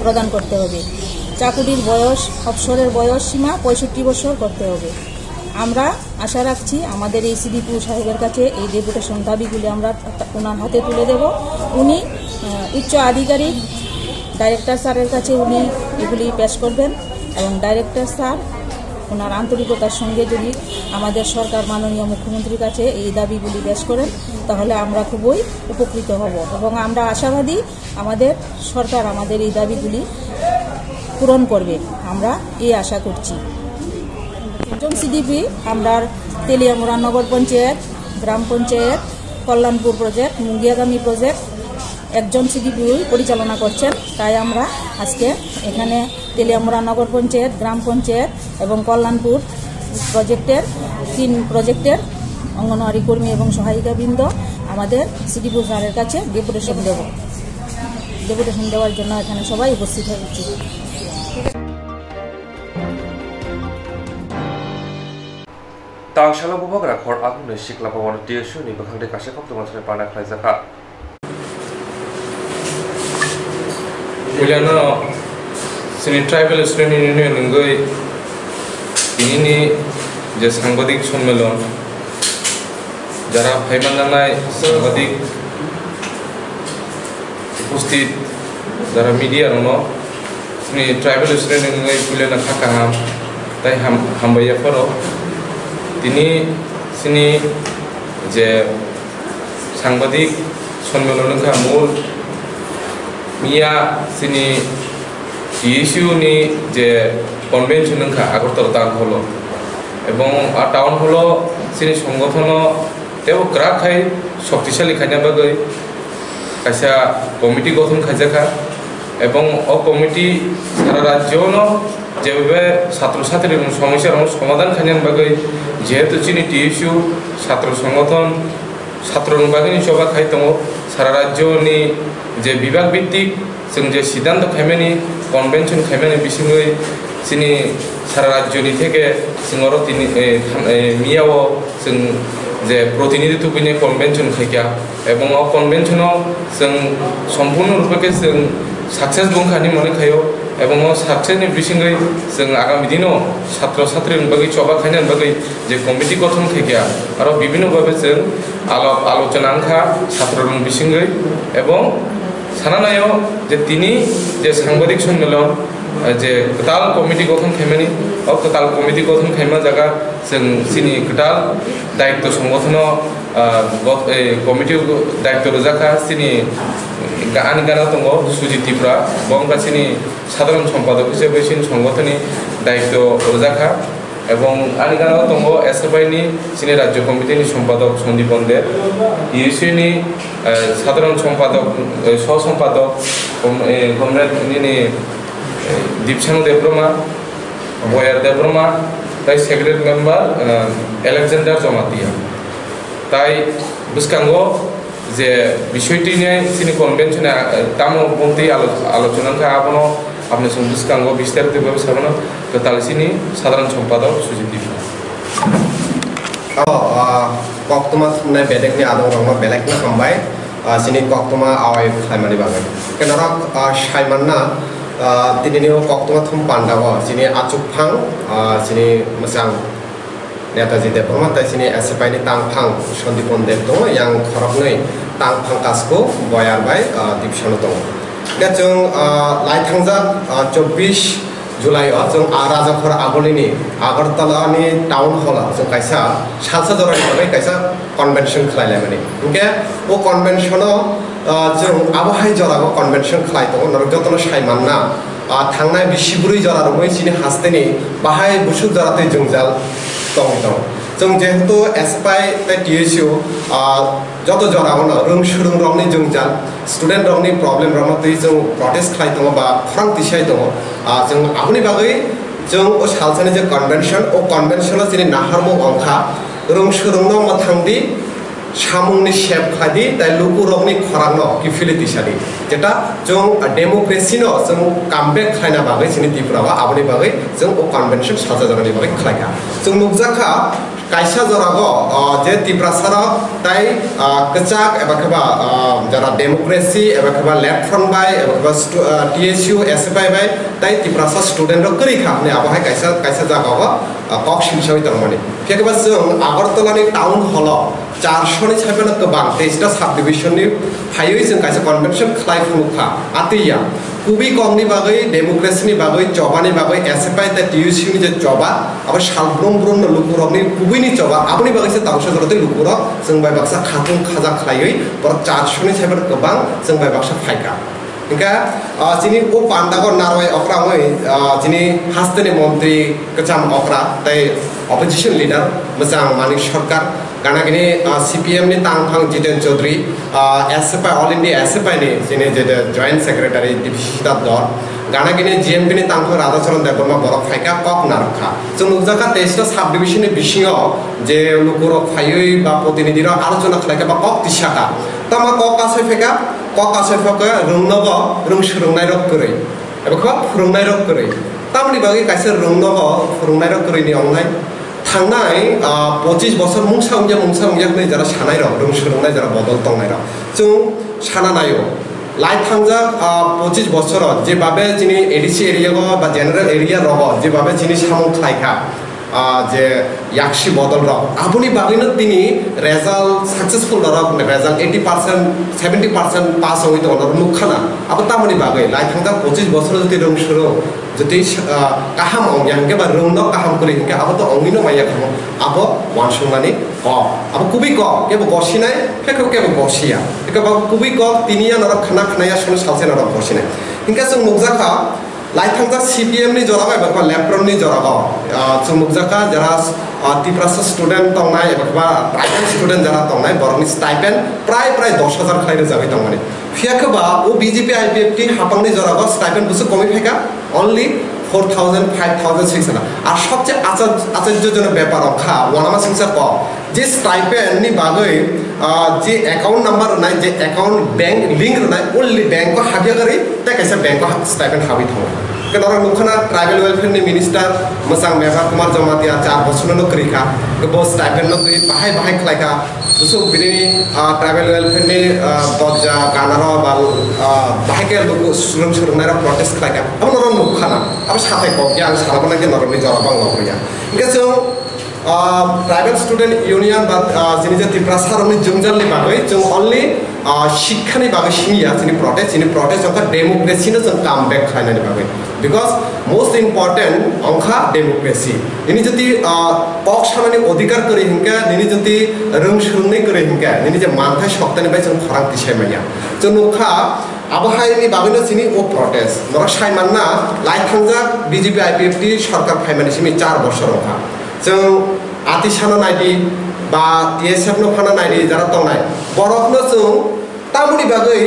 প্রদান করতে হবে। চাকরির বয়স অবসরের বয়স সীমা 65 বছর করতে হবে। আমরা আশা রাখছি আমাদের এই সিডিপি সাহেবের কাছে এই ডেপুটেশন দাবিগুলি আমরা ওনার হাতে তুলে দেব। উনি উচ্চ আধিকারিক ডাইরেক্টর স্যারের কাছে উনি এগুলি পেশ করবেন এবং ডাইরেক্টর স্যার ওনার আন্তরিকতার সঙ্গে যদি আমাদের সরকার মাননীয় মুখ্যমন্ত্রীর কাছে এই দাবিগুলি পেশ করেন তাহলে আমরা খুবই উপকৃত হব এবং আমরা আশাবাদী আমাদের সরকার আমাদের এই দাবিগুলি পূরণ করবে, আমরা এই আশা করছি। একজন সিডিপি আমরা তেলিয়ামুড়া নগর পঞ্চায়েত, গ্রাম পঞ্চায়েত, কল্যাণপুর প্রজেক্ট, মুঙ্গিয়াগামী প্রজেক্ট একজন সিডিপি পরিচালনা করছেন। তাই আমরা আজকে এখানে তেলিয়ামুড়া নগর পঞ্চায়েত, গ্রাম পঞ্চায়েত এবং কল্যাণপুর প্রজেক্টের 3 প্রজেক্টের অঙ্গনওয়াড়ি কর্মী এবং সহায়িকাবৃন্দ আমাদের সিডিপি স্যারের কাছে ডেপুটেশন দেওয়ার জন্য এখানে সবাই উপস্থিত হয়েছি। Tangshalo bubak rakhor agune shikla pawon TSU ni bakhangde kashe Koktwma thre pana khlai jaka. Uliano sini tribal student union ngoi ini je সাংবাদিক সম্মেলন যারা ভাইমান জানায় সাংবাদিক উপস্থিত যারা মিডিয়ার ন sini tribal student ngoi uliano khakaham tai hambaya faro তিনি সিনি যে সাংবাদিক সম্মেলনখা মূল মিয়া সিনি টিএসইউনি যে কনভেনশনখা আগরতলা টাউন হল এবং টাউন হল সিনি সংগঠন তেও গ্রাখাই শক্তিশালী খাইনা বাগৈ কাইসা কমিটি গঠন খাইজাখা এবং ও কমিটি সারা রাজ্যন যেভাবে ছাত্রছাত্রীর সমস্যার সমাধান খাইনান বাগৈ যেহেতু চিনি টিএসইউ ছাত্র সংগঠন ছাত্র বাহিনী সভা খাইতম সারা রাজ্যনি যে বিভাগ ভিত্তিক जों যে সিদ্ধান্ত খাইমানি কনভেনশন খাইমানি বিসিङै চিনি সারা রাজ্যনি থেকে जों তিনি মিয়াও जों যে প্রতিনিধিত্ব বিনে কনভেনশন খাইকা এবং ও কনভেনশনাव जों সম্পূর্ণ রূপে जों সাকসেস বুংখানি মনে খাयो এবং ও সাকসেসনি বিসিङै जों আগামী দিনও ছাত্র ছাত্রীর বাগै সভা খাইনান বাগै যে কমিটি গঠন খাইকা আর বিভিন্নভাবে जों আলোচনা আংখা ছাত্ররং বিসিङै এবং সানানায় যে তিনি যে সাংবাদিক সম্মেলন যে কতাল কমিটি গঠন খাইমানি ও কতাল কমিটি গঠন খাইমা জায়গা जों সিনি কতাল দায়িত্ব সংগঠন কমিটি দায়িত্ব রোজাখা সিনি আনি গানা দङ সুজিতিफ्रा বংকা সিনি সাধারণ সম্পাদক হিসেবে সিনি সংগঠননি দায়িত্ব রোজাখা এবং আনি গানা দङ এসএফআইনি সিনি রাজ্য কমিটিনি সম্পাদক সন্দীপ বন্দে ইউসিনি সাধারণ সম্পাদক সহ সম্পাদক কমরেডনি দীপসানু দেববর্মা বয়ার দেববর্মা তাই সেক্রেটারি মেম্বার আলেকজান্ডার জমাতিয়া তাই বুসকাঙ্গ যে বিষয়টি নিয়ে তিনি কনভেনশনে তামো বলতে আলোচনা আবনো আপনি বুসকাঙ্গ বিস্তারিতভাবে সাবনো তাহলে তিনি সাধারণ সম্পাদক সুজিত দীপ Koktwma thumnai bedekni adong rongma belekna hambai sini Koktwma awai khlaimani bagai kenara saimanna tinini Koktwma thum pandawa sini achukphang sini mosang Netaji Debroma tai sini SFI ni tangphang Sondipon Deb dong yang khoroknoi tangphang kasko boyar bai dipsano dong da जों लाइथांजाक 24 जुलाई जों राजाफोर आगोलनि आगरतलानि town हल जों कायसा salsa जरानि बागै कायसा convention खालायलायमानि okay ओ कन्वेन्शनाव जों आबहाय जरागो convention खालाय दङ नरजतन सायमानना थांनाय 24 जरा रमै सिनि हास्तेनि बाहाय बुसु जराते जोंजाल दं जों जेहेतु एसएफआई ते टीएसयू যত জরাবনা রং সুরং রংনি जोंजाल स्टूडेंट रंगनि प्रॉब्लेम रंगनि जों प्रोटेस्ट खालाय दङ बा खरां दिसाय दङ जों आबनि बागै जों ओ सालसानि जे कन्वेंशन ओ कन्वेंशनल जिनि नाहारमु अंखा रोंसोरोंनो मथांदि सामुंनि शेप खादि ताइ लुकुरंनि खरांनो किफिलिटि सादि जेटा जों डेमोक्रेसिनो जों कामबेक खायना बागै जिनि दिफ्रावा आबनि बागै जों ओ कन्वेंशन साजाजानानि बागै खायगा जों नुजाखा कायसा जरागो जे तिब्रासारा ताइ कचाक एबा खबा जरा डेमोक्रेसी एबा खबा लेफ्ट फ्रंट बाय एबा खबा टीएसयू एसएफआई बाय ताइ तिब्रासा स्टूडेंट रो करि खाने आबहाय कायसा जागागो कक सिमसावि तंमानि फेकबा जों आगरतलानि टाउन हल 400 नि साइफाना गोबां 23टा सब डिविजननि हायै जों कायसा कन्वेंशन खालायफुखा आतिया कुबि कमनि बागै डेमोक्रेसीनि बागै जबानि बागै एसएफआई ता टीएसयू नि जे जबा अब सालब्रम लुकुरनि कुबिनि जबा आबनि बागै से दावसा जरते लुकुर जों बाय बाक्सा खाथुं खाजा खायै पर 400 नि साइफाना गोबां जों बाय बाक्सा फायका इनका जिनि ओ पांडागो नारवाय अक्रामै जिनि हास्तेनि मन्त्री कचाम अक्रा ताइ अपोजिशन लीडर मोजां मानिक सरकार गानागिनि सीपीएम नि तांफां जितेन चौधरी एसएफआई ऑल इंडिया एसएफआई नि जिनि जे जॉइंट सेक्रेटारी दिबिसिता दर गानागिनि जीएमपी नि तांफां राधाचरण देवबर्मा बरक फायका कक नारखा जों नुजाका 23टा सब डिविजन नि बिसिङाव जे लुकुर फायै बा प्रतिनिधिर आलोचना खालायका बा कक तिसाका तमा कक आसे फेका कक आसे फेका रोंनगो रोंसोरोंनाय रक करै एबा फोरोंनाय रक करै तामनि बागै कायसे रोंनगो फोरोंनाय रक करैनि अंनाय थांनाय 25 बोसोर मुंसांजै जरा सानाय रक रोंसोरोंनाय जरा बदल तंनाय रक जों साना नायो लाई थांजा 25 बोसोर जे बाबे जिनि एडीसी एरिया गो बा जनरल एरिया रग जे बाबे जिनि सामु खायखा जे याक्षी बदल रक आबुनि बागैनो तिनि रिजल्ट सक्सेसफुल रक रिजल्ट 80% 70% पास होई तो नुखाना अब तामनि बागै लाई थांजा 25 बोसोर जति रोंसोरो जति काहाम अंग्यांगे बा रोंनो काहाम करि हिंके अब तो अंगिनो माया खम अब वानसुंगानि क अब कुबि क केबो गसिनाय फेको केबो गसिया एका कुबि क तिनिया नर खाना खानाया सन सालसे नर गसिनाय हिंके जों मुगजाखा लाइथांजा सीपीएम नि जरागा एबा लेफ्टन नि जरागा जों मुगजाखा जरा तिब्रासा स्टूडेंट तंनाय एबा प्राइवेट स्टूडेंट जरा तंनाय बरनि स्टाइपेंड प्राय 10000 खायरे जाबाय तंमाने फियाखबा ओ बीजेपी आईपीएफटी हापांनि जरागा स्टाइपेंड बुसु कमि फायका ओनली 4000 5000 6000 আর সবচেয়ে আশ্চর্যজনক ব্যাপার অখা ওয়ানামা সংসা ক যে স্টাইপেন্ড নি বাগৈ যে অ্যাকাউন্ট নাম্বার নাই যে অ্যাকাউন্ট ব্যাংক লিংক নাই ওনলি ব্যাংক হাবিয়া করে তা কাইসা ব্যাংক স্টাইপেন্ড হাবি থাও কেন নুখানা ট্রাইবেল ওয়েলফেয়ার নি মিনিস্টার मोजां मेघा कुमार जमातिया 4 बोसोर नो करिखा गो स्टाइपेंड नो बाहाय बाहाय खलायखा बुसु बिनि ट्राइबल वेलफेयर नि दरजा गानार बा बाहाय के लोग सुरम सुरनारा प्रोटेस्ट खलायखा अब नर नुखाना अब साथै को या साराबना के नरनि जराबां लबरिया इनके जों ट्राइबल स्टूडेंट यूनियन बा जिनि जे तिब्रासारनि जोंजालनि बागै जों ओनली शिक्षानि बागै सिनिया जिनि प्रोटेस्ट जों डेमोक्रेसी न जों काम बैक खायनानि बागै बिकॉज मोस्ट इम्पोर्टेंट अंखा डेमोक्रेसी इनि जति पक्ष सामानि अधिकार करि हिंका निनि जति रोंसोरोंनाय करि हिंका निनि जे मानथाय सप्तानि बाय जों खरां दिसायमाया जों नुखा आबहायनि बागैनो जिनि ओ प्रोटेस्ट नरा सायमानना लाइथांजा बीजेपी आईपीएफटी सरकार फायमानि सिमि 4 बोसोर अंखा जों आतिसाना नायदि बा टीएसएफ नो फाना नायदि जरा तंनाय बरफनो जों तामुनि बागै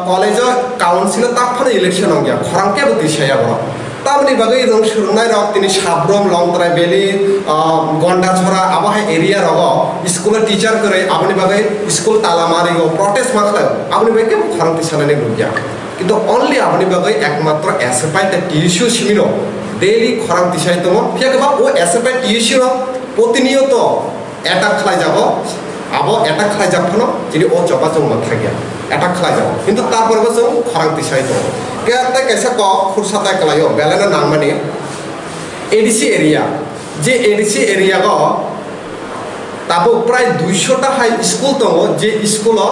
कलेज काउन्सिल ताफाना इलेक्शन अंगिया खरांके बतिसाया बर तामुनि बागै जों सुरनाय रक तिनि साब्रम लंत्राय बेली गंडा छरा आबहाय एरिया रग स्कूल टीचर करे आबनि बागै स्कूल तालामारि गो प्रोटेस्ट माखला आबनि बागै खरां तिसानानै लुगिया किन्तु ओनली आबनि बागै एकमात्र एसएफआई ता टीएसयू सिमिनो डेली खरां तिसाय दङ फियागबा ओ एसएफआई टीएसयू प्रतिनियत अटैक खालाय जाबो आबो अटैक खालाय जाफनो जिनि ओ जबा जों माथागिया अटैक खालाय जाबो किन्तु तारपरबो जों खरां तिसाय दङ केयारता कैसा क खुरसाता कलायो बेलाना नांमानि एडीसी एरिया जे एडीसी एरिया गो ताबो प्राय 200 टा हाई स्कूल दङ जे स्कूल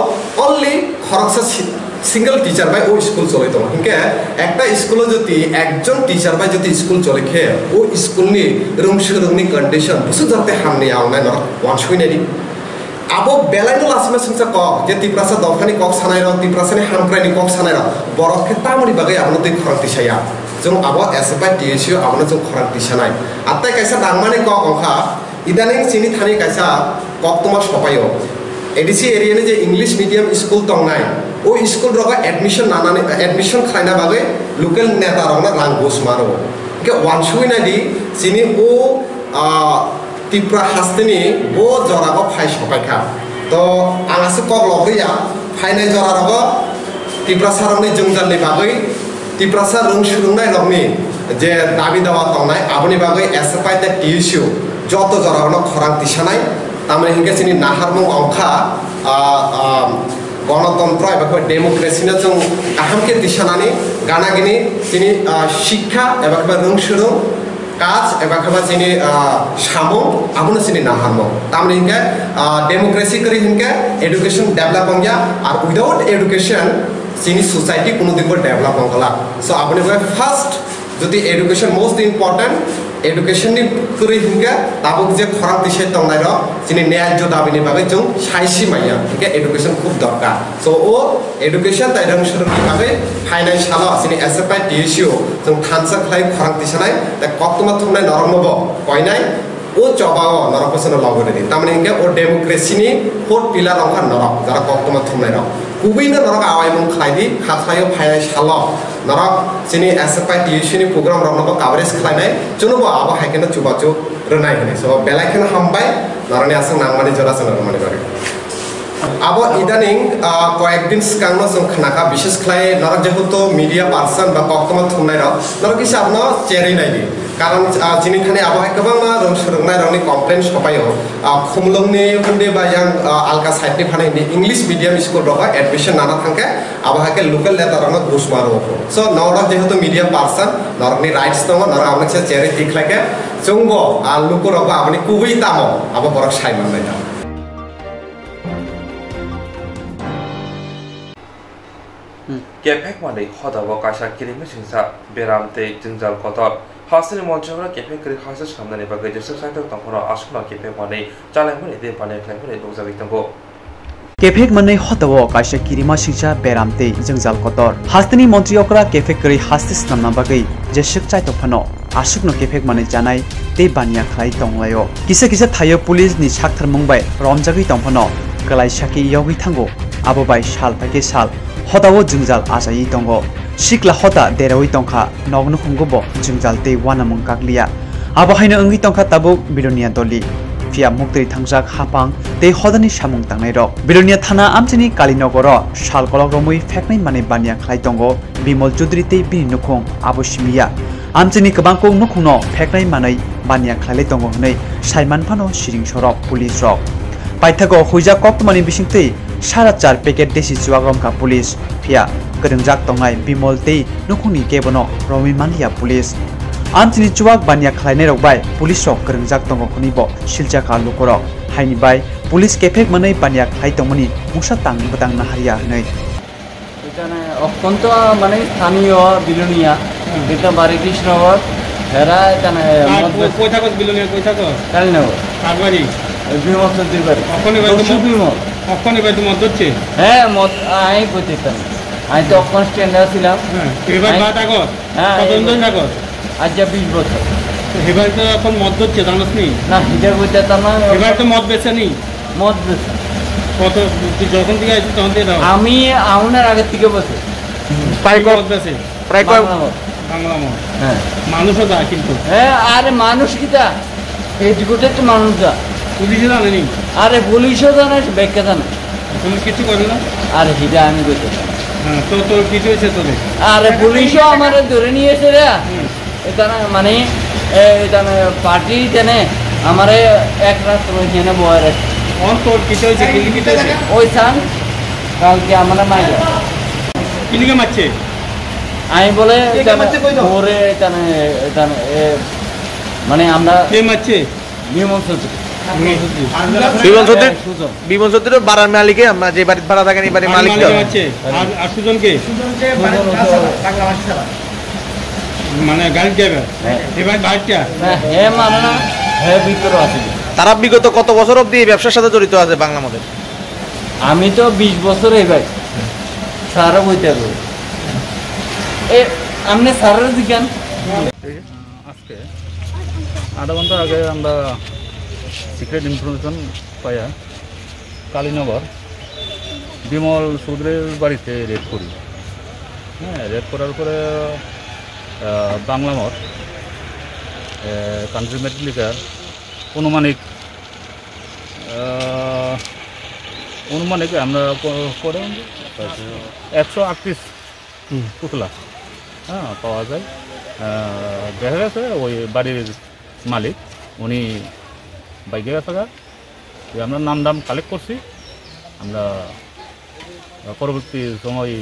ओनली खरकसा सिंगल टीचर बाय ओ स्कूल चले दङ हिंके एकटा स्कूल जति एकजन टीचर बाय जति स्कूल चलेखे ओ स्कूल नि रोंसोरोंनि कंडीशन बुसु जते हामनि आवनाय न वानसुइनायनि आबो बेलायनो लासिमा संसा क जे तिब्रासा दफानि कक सानाय र तिब्रासानि हामफ्रायनि कक सानाय र बरफखे तामनि बागै आबनो दै खरांति साया जों आबो एसएफआई टीएसयू आबनो जों खरांति सानाय आत्ताय कैसा दांमानि कक अंखा इदानिं सिनि थानि कैसा कक्तमा सपायो एडीसी एरिया नि जे इंग्लिश मीडियम स्कूल तंनाय ओ स्कूल रगा एडमिशन नानानि एडमिशन खायना बागै लोकल नेता रंना रां घुस मारो ke wan shui na di sini o Tripura hasteni bo jora go phai sokai kha to angase kok logriya phainai jora rogo Tripura saroni jungjal ni bagai Tripura sar rung shurungnai rogni je dabi dawa tongnai aboni bagai SFI te TSU joto jora no khorang tisanai tamane hinge sini naharmung ongkha গণতন্ত্র এবং democracy না जों আহামকে দিশানানি গানাগিনি তিনি শিক্ষা এবং রংসুরং কাজ এবং যিনি সামো আবুনো যিনি নাহামো তামনি হিংকে ডেমোক্রেসি করি হিংকে এডুকেশন ডেভেলপ হংয়া আর উইদাউট এডুকেশন যিনি সোসাইটি কোনো দিক ডেভেলপ হংলা সো আপনি ফার্স্ট যদি এডুকেশন মোস্ট ইম্পর্টেন্ট এডুকেশন নি করি হিংকে তাবুক যে খরাং দিশে তংনাই র যিনি ন্যায্য দাবিনি বাগে जों সাইসি মাইয়া হিংকে এডুকেশন খুব দরকার সো ও এডুকেশন তাই রংসুরংনি বাগে ফাইনাল সালা যিনি এসএফআই টিএসইউ जों থানসা খাই খরাং দিশানাই তা কক্তমা থুমনাই নরমব কয়নাই ও চবাও নরকসন লগরে দি তামানে হিংকে ও ডেমোক্রেসি নি ফোর পিলার অংখা নরক যারা কক্তমা থুমনাই র কুবিনা নরক আওয়াইমুং খাইদি খাখায়ো ফাইনাল সালা নরক যিনি এসএফআই টিএসইউ নি প্রোগ্রাম রনব কভারেজ খাইনাই জনব আবা হাইকেনা চুবাচু রনাই হনি সো বেলাইখান হামবাই নরনি আসং নাংমানি জরাসন নরমানি বাগে আবো ইদানিং কয়েকদিন সিগাংনো जों খানাকা বিশেষ খাই নরক যেহেতু মিডিয়া পারসন বা কক্তমা থুমনাই র নরক হিসাব ন চেরি নাইদি কারণ যিনি খানে আবহাওয়া গোबां রংসুরংনাই রংনি কমপ্লেন সপাयो খুমলংনি উন্दै বা यां आलका साइडनि फानायनि इंग्लिश मीडियम स्कुल रहा एडमिशन नाना थांके आबहावाके लोकल लेटर रंग घुस मारो सो नरक जेहेतु मीडिया पार्सन नरकनि राइट्स दङ नरक आमनसे चेरि दिखलाके जोंबो लुको रबा आबनि कुबै तामो आबो बरक साइमान नायदा केफेक माने खदाबो कासा किरिमे सिंसा बेरामते जिंजाल कतर हासिल मन्त्रफोरा केफेक करि हासिल सामनानि बागै जेसो साइटआव तंफोरा आसुना केफेक माने चालायमोन दे पाने खायमोन दंजाबि दंगो केफेक माने खदाबो कासा किरिमा सिंसा बेरामते जिंजाल कतर हासिलनि मन्त्रियकरा केफेक करि हासिल सामना बागै जेसो साइटआव फानो आसुकनो केफेक माने जानाय ते बानिया खाय दंलायो किसे किसे थायो पुलिस नि साखथार मुंबाय रमजागै दंफानो गलाय साखि यगै थांगो आबोबाय साल पाके साल हदावो जिंजाल आजायै दंगो सिक्ला हदा देरावै दंखा नगनो खुंगोबो जिंजाल ते वानामं कागलिया आबहायनो ओंगै दंखा ताबो बिलोनिया दलि फिया मुक्तरि थांजाक हापां ते हदानि सामुं तांनाय रक बिलोनिया थाना आमचिनि कालीनगर साल कलक रमै फेकनाय माने बानिया खाय दंगो बिमल चौधुरी ते बिनि नुखुं आबुसिमिया आमचिनि गोबांखौ नुखुंनो फेकनाय मानै बानिया खायलाय दंगो हनै साइमान फानो सिरिं सरक पुलिस रक पाइथागो हुइजा कक्तमानि बिसिंतै 4.5 पैकेट देसी चुवाग्रम का पुलिस फिया गदंजाक तंगाय बिमल ते नुखुंनि केबनो रमी मानलिया पुलिस आमचिनि चुवाग बानिया खालायनाय रकबाय पुलिस रक गदंजाक तंगो खनिबो सिलजा का लुकरक हायनि बाय पुलिस केफेक मानै बानिया खाय तंगमनि मुसा तां बदां नाहारिया हनै এখানে অত্যন্ত মানে স্থানীয় বিলোনিয়া এটা বাড়ি কৃষ্ণনগর হেরা এখানে কই থাকো বিলোনিয়া কই থাকো কালীনগর কারবারি বিমল চৌধুরী বাড়ি অক্ষণি বাড়ি বিমল অক্ষণি বাড়ি মত হচ্ছে হ্যাঁ মত আই কইতেতাম আই তো অক্ষণ স্ট্যান্ডে ছিলাম এবার বাদ আগো কতদিন আগো আজ 20 বছর এবার তো এখন মত হচ্ছে জানোস নি না হিজার কইতেতাম না এবার তো মত বেচে নি মত বেচে কত যখন থেকে আইছি তখন থেকে দাও আমি আউনার আগে থেকে বসে প্রায় কত আছে প্রায় কত বাংলা মত হ্যাঁ মানুষও দা কিন্তু হ্যাঁ আরে মানুষ কিটা এডুকেটেড তো মানুষ দা পুলিশ জানে নি আরে পুলিশও জানে ব্যাখ্যা জানে পুলিশ কিছু করে না আরে হিজা আমি কইতে হ্যাঁ তো তো কিছু হইছে তো আরে পুলিশও আমারে ধরে নিয়েছে রে এটা মানে এটা পার্টি জানে আমারে এক রাত রইছে না বয় রে অন তোর কিছু হইছে কি কিছু হইছে ওই সান কালকে আমরা মাইলা কিলিকে মারছে আমি বলে এটা ওরে এটা মানে আমরা কে মারছে বিমল চৌধুরী বিমল চৌধুরীর বাড়ার মালিকে আমরা যে বাড়ি ভাড়া থাকেন এই বাড়ির মালিক আর সুজনকে মানে গাড়ি ড্রাইভার এবার বাইকটা হ্যাঁ মানে না হ্যাঁ ভিতরে আছে তারা বিগত কত বছর অবধি এই ব্যবসার সাথে জড়িত আছে বাংলা মধ্যে আমি তো 20 বছর এই ভাই সারা বইতে পারবো এ আমনে সারার দিগান আজকে আধা ঘন্টা আগে আমরা সিক্রেট ইনফরমেশন পাইয়া কালীনগর বিমল চৌধুরীর বাড়িতে রেড করি হ্যাঁ রেড করার পরে বাংলা মঠ কান্ট্রি মেট লিখা অনুমানিক আমরা করে 138 পুতলা হ্যাঁ পাওয়া যায়। দেখা গেছে ওই বাড়ির মালিক উনি বাইকে গেছে, আমরা নাম দাম কালেক্ট করছি। আমরা পরবর্তী সময়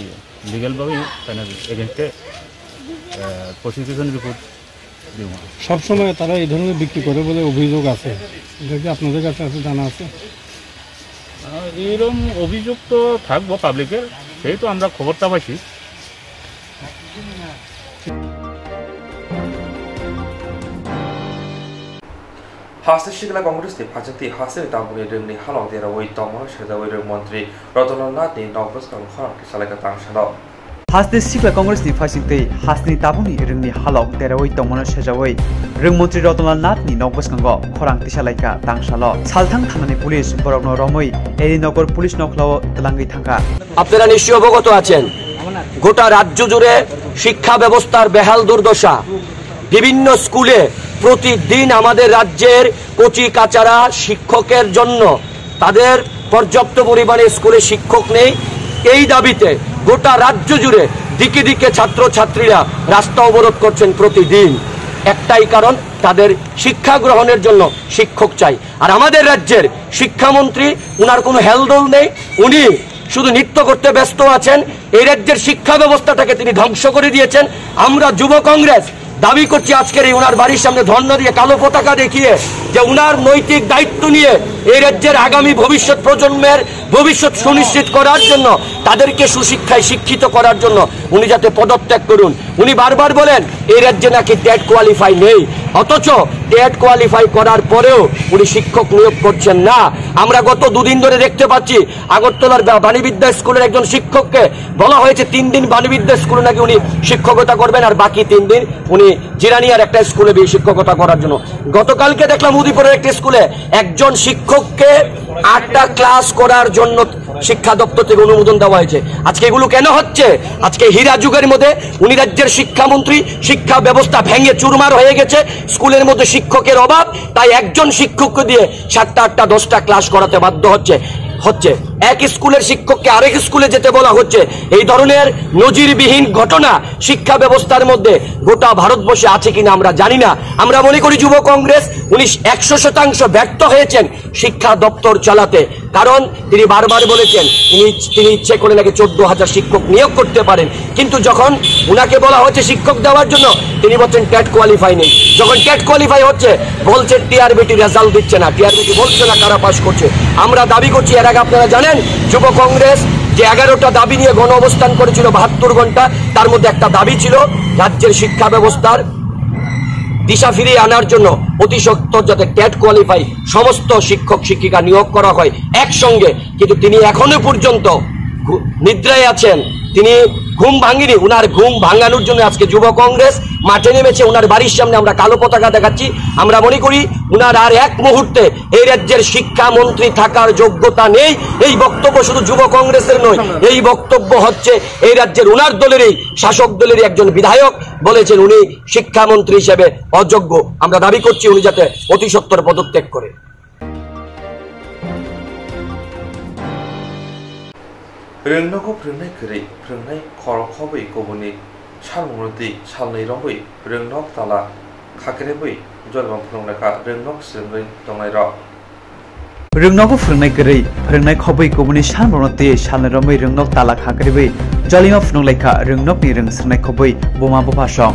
লিগ্যালভাবেই এগেনস্টে প্রসিকিউশন রিপোর্ট দিব। সবসময় তারা এই ধরনের বিক্রি করে বলে অভিযোগ আছে, এটা কি আপনাদের কাছে আছে, জানা আছে? এরকম অভিযোগ তো থাকবো পাবলিকের, সেই তো আমরা খবরটা পাইছি। হাসি শিকলা কংগ্রেসनि फारसेथि हासिनि ताबुनि रोंनि हालाव देरावै तमन सेजावै रों मन्त्रि रतनलाल नाथनि नगस खालाम सालायगा तांसालाव हासनि सिक्ला कংগ্রেসनि फारसेथि हासनि ताबुनि रोंनि हालाव देरावै तमन सेजावै रों मन्त्रि रतनलाल नाथनि नगसखांग खरां तिसालायका तांसालो सालथां थानानि पुलिस बरकनो रमै एरिनगर पुलिस नखलाव तलांगै थांगा। আপনারা নিশ্চয়ই অবগত আছেন গোটা রাজ্য জুড়ে শিক্ষা ব্যবস্থার বেহাল দুর্দশা। বিভিন্ন স্কুলে প্রতিদিন আমাদের রাজ্যের কচি কাচারা শিক্ষকের জন্য তাদের পর্যাপ্ত পরিমাণে স্কুলে শিক্ষক নেই। এই দাবিতে গোটা রাজ্য জুড়ে দিকে দিকে ছাত্রছাত্রীরা রাস্তা অবরোধ করছেন প্রতিদিন। একটাই কারণ, তাদের শিক্ষা গ্রহণের জন্য শিক্ষক চাই। আর আমাদের রাজ্যের শিক্ষামন্ত্রী, উনার কোনো হেলদোল নেই, উনি শুধু নৃত্য করতে ব্যস্ত আছেন। এই রাজ্যের শিক্ষা ব্যবস্থাটাকে তিনি ধ্বংস করে দিয়েছেন। আমরা যুব কংগ্রেস দাবি করছি আজকের এই উনার বাড়ির সামনে ধর্ণা দিয়ে কালো পতাকা দেখিয়ে যে উনার নৈতিক দায়িত্ব নিয়ে এই রাজ্যের আগামী ভবিষ্যৎ প্রজন্মের ভবিষ্যৎ সুনিশ্চিত করার জন্য, তাদেরকে সুশিক্ষায় শিক্ষিত করার জন্য উনি যাতে পদত্যাগ করুন। উনি বারবার বলেন এই রাজ্যে নাকি টেট কোয়ালিফাই নেই, অথচ টেট কোয়ালিফাই করার পরেও উনি শিক্ষক নিয়োগ করছেন না। আমরা গত দুদিন ধরে দেখতে পাচ্ছি আগরতলার বাণীবিদ্যা স্কুলের একজন শিক্ষককে বলা হয়েছে 3 দিন বাণীবিদ্যা স্কুলে নাকি উনি শিক্ষকতা করবেন, আর বাকি 3 দিন উনি জিরানিয়ার একটা স্কুলে শিক্ষকতা করার জন্য। গতকালকে দেখলাম উদয়পুরের একটা স্কুলে একজন শিক্ষককে 8টা ক্লাস করার জন্য শিক্ষা দপ্তর থেকে অনুমোদন দেওয়া হয়েছে। আজকে এগুলো কেন হচ্ছে? আজকে হীরা যুগের মধ্যে উনি রাজ্যের শিক্ষামন্ত্রী, শিক্ষা ব্যবস্থা ভেঙে চুরমার হয়ে গেছে, স্কুলের মধ্যে শিক্ষকের অভাব, তাই একজন শিক্ষককে দিয়ে 7টা 8টা 10টা ক্লাস করাতে বাধ্য হচ্ছে। এক স্কুলের শিক্ষককে আরেক স্কুলে যেতে বলা হচ্ছে। এই ধরনের নজিরবিহীন ঘটনা শিক্ষা ব্যবস্থার মধ্যে গোটা ভারতবর্ষে আছে কিনা আমরা জানি না। আমরা মনে করি যুব কংগ্রেস উনি 100% ব্যর্থ হয়েছেন শিক্ষা দপ্তর চালাতে, কারণ তিনি বারবার বলেছেন তিনি ইচ্ছে করে নাকি 14,000 শিক্ষক নিয়োগ করতে পারেন, কিন্তু যখন উনাকে বলা হচ্ছে শিক্ষক দেওয়ার জন্য তিনি বলছেন টেট কোয়ালিফাই নেই। যখন টেট কোয়ালিফাই হচ্ছে বলছেন টিআরবিটি রেজাল্ট দিচ্ছে না, টিআরবিটি বলছে না কারা পাস করছে। আমরা দাবি করছি, এর আগে আপনারা জানেন যুব কংগ্রেস যে 11টা দাবি নিয়ে গণ অবস্থান করেছিল 72 ঘন্টা, তার মধ্যে একটা দাবি ছিল রাজ্যের শিক্ষা ব্যবস্থার দিশা ফিরিয়ে আনার জন্য অতি সত্বর যাতে টেট কোয়ালিফাই সমস্ত শিক্ষক শিক্ষিকা নিয়োগ করা হয় একসঙ্গে। কিন্তু তিনি এখনো পর্যন্ত নিদ্রায় আছেন, তিনি ঘুম ভাঙিনি। উনার ঘুম ভাঙানোর জন্য আজকে যুব কংগ্রেস মাঠে নেমেছে। উনার বাড়ির সামনে আমরা কালো পতাকা দেখাচ্ছি। আমরা মনে করি উনার আর এক মুহূর্তে এই রাজ্যের শিক্ষামন্ত্রী থাকার যোগ্যতা নেই। এই বক্তব্য শুধু যুব কংগ্রেসের নয়, এই বক্তব্য হচ্ছে এই রাজ্যের উনার দলেরই শাসক দলেরই একজন বিধায়ক বলেছেন উনি শিক্ষামন্ত্রী হিসেবে অযোগ্য। আমরা দাবি করছি উনি যাতে অতি সত্বর পদত্যাগ করে। रोंनांगौ फोरोंनाय गोरै फोरोंनाय खर'खबै गुबुननि सालमुरदि सालनै रंबै रोंनक ताला खाखेरेबै जलबां फोरोंनायखा रोंनक सोलोंनाय दंनाय र रोंनांगौ फोरोंनाय गोरै फोरोंनाय खबै गुबुननि सालमुरदि सालनै रंबै रोंनक ताला खाखेरेबै जलिमा फोरोंनायखा रोंनकनि रोंसोनाय खबै बमा बफासं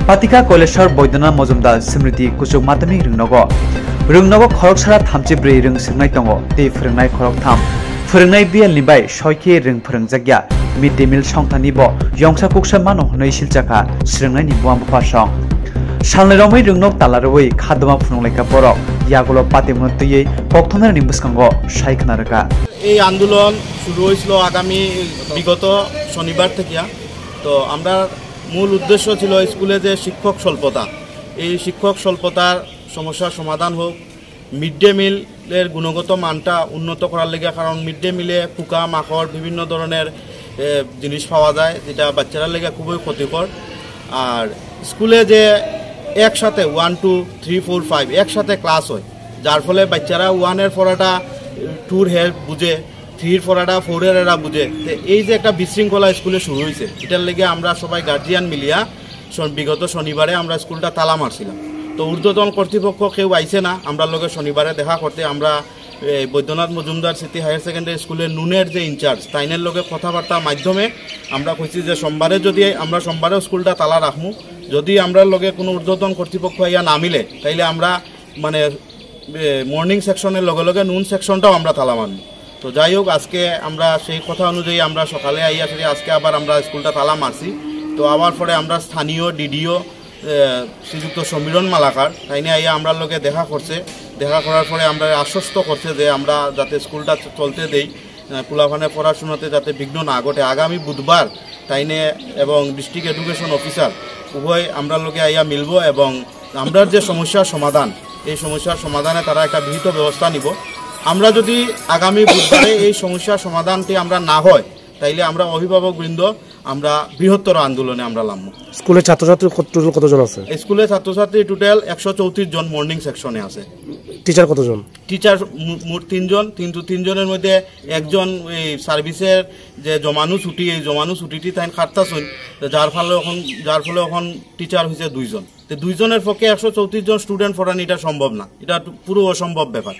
पातिका कलेश्वर बैद्यनाथ मजुमदार स्मृति कुचुक माध्यमिक रोंनांगौ खरकसारा 34 रोंसोनाय दङ ते फोरोंनाय खरक 3 फोरोंनाय बिएल निबाय सयखे रों फोरोंजाग्या मिड डे मिल संथानि ब यंसा कुकसा मानो हनै सिलजाखा स्रोंनाय नि बुआम बफासं सालनै रमै रोंनक तालारवै खादमा फुनंलायका बरक यागल पातेमनतयै कक्थनार नि बुसकांग सायखनारका। এই আন্দোলন শুরু হয়েছিল আগামী বিগত শনিবার থেকে। তো আমরা মূল উদ্দেশ্য ছিল স্কুলে যে শিক্ষক স্বল্পতা, এই শিক্ষক স্বল্পতার সমস্যার সমাধান হোক, মিড ডে মিলের গুণগত মানটা উন্নত করার লেগে, কারণ মিড ডে মিলে পোকা মাকড় বিভিন্ন ধরনের জিনিস পাওয়া যায় যেটা বাচ্চারা লেগে খুবই ক্ষতিকর। আর স্কুলে যে একসাথে 1 2 3 4 5 একসাথে ক্লাস হয়, যার ফলে বাচ্চারা 1-এর পড়াটা 2-র হেল্প বুঝে, 3-র পড়াটা 4-এর এরা বুঝে। তো এই যে একটা বিশৃঙ্খলা স্কুলে শুরু হয়েছে, এটার লেগে আমরা সবাই গার্জিয়ান মিলিয়া বিগত শনিবারে আমরা স্কুলটা তালা মারছিলাম। তো ঊর্ধ্বতন কর্তৃপক্ষ কেউ আইছে না আমরা লগে শনিবারে দেখা করতে। আমরা Baidyanath Majumdar City Higher Secondary স্কুলের নুনের যে ইনচার্জ তাইনের লগে কথাবার্তার মাধ্যমে আমরা কইছি যে সোমবারে যদি আমরা সোমবারেও স্কুলটা তালা রাখমু, যদি আমরা লগে কোনো ঊর্ধ্বতন কর্তৃপক্ষ ইয়া না মিলে তাইলে আমরা মানে মর্নিং সেকশনের লগে লগে নুন সেকশনটাও আমরা তালা মারব। তো যাই হোক, আজকে আমরা সেই কথা অনুযায়ী আমরা সকালে আইয়া ফিরে আজকে আবার আমরা স্কুলটা তালা মারছি। তো আবার পরে আমরা স্থানীয় ডিডিও শ্রীযুক্ত সমীরণ মালাকার তাইনে আইয়া আমরা লোকে দেখা করছে। দেখা করার পরে আমরা আশ্বস্ত করছে যে আমরা যাতে স্কুলটা চলতে দেই, পোলাপানের পড়াশোনাতে যাতে বিঘ্ন না ঘটে। আগামী বুধবার তাইনে এবং ডিস্ট্রিক্ট এডুকেশন অফিসার উভয় আমরা লোকে আইয়া মিলব এবং আমরা যে সমস্যার সমাধান, এই সমস্যার সমাধানে তারা একটা বিহিত ব্যবস্থা নিব। আমরা যদি আগামী বুধবারে এই সমস্যার সমাধানটি আমরা না হয় তাইলে আমরা অভিভাবকবৃন্দ আমরা বৃহত্তর আন্দোলনে আমরা নামব। স্কুলের ছাত্রছাত্রী টোটাল কতজন আছে? স্কুলের ছাত্রছাত্রী টোটাল 134 জন মর্নিং সেকশনে আছে। টিচার কতজন? টিচার মোট 3 জন, কিন্তু 3 জনের মধ্যে একজন এই সার্ভিসের যে জমানু ছুটি, এই জমানু ছুটিটি তাই খাটতাছেন, যার ফলে এখন টিচার হয়েছে 2 জন। তো 2 জনের পক্ষে 134 জন স্টুডেন্ট পড়ানো এটা সম্ভব না, এটা পুরো অসম্ভব ব্যাপার।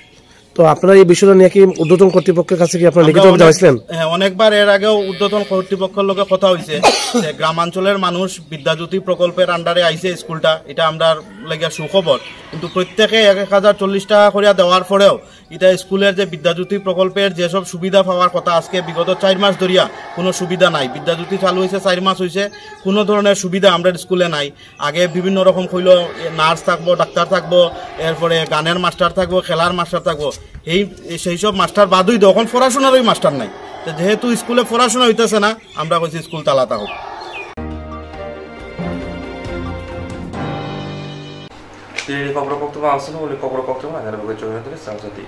তো আপনারা এই বিষয়টা নিয়ে কি ঊর্ধ্বতন কর্তৃপক্ষের কাছে কি আপনারা লিখিতভাবে জানাইছিলেন? হ্যাঁ, অনেকবার এর আগেও ঊর্ধ্বতন কর্তৃপক্ষের লগে কথা হয়েছে যে গ্রামাঞ্চলের মানুষ বিদ্যাজ্যোতি প্রকল্পের আন্ডারে আইছে স্কুলটা, এটা আমরা লাগে সুখবর। কিন্তু প্রত্যেকে 1040 টাকা করে দেওয়ার পরেও এটা স্কুলের যে বিদ্যাজ্যোতি প্রকল্পের যেসব সুবিধা পাওয়ার কথা আজকে বিগত 4 মাস ধরিয়া কোনো সুবিধা নাই। বিদ্যাজ্যোতি চালু হয়েছে 4 মাস হয়েছে, কোনো ধরনের সুবিধা আমরা স্কুলে নাই। আগে বিভিন্ন রকম হইল নার্স থাকবো, ডাক্তার থাকবো, এরপরে গানের মাস্টার থাকবো, খেলার মাস্টার থাকবো, সেই সব মাস্টার বাদই তো এখন পড়াশোনারই মাস্টার নাই। যেহেতু স্কুলে পড়াশোনা হইতেছে না, আমরা কইছি স্কুল তালা থাকুক। Kokborok Koktwma, Kokborok Koktwma, Swrangchati.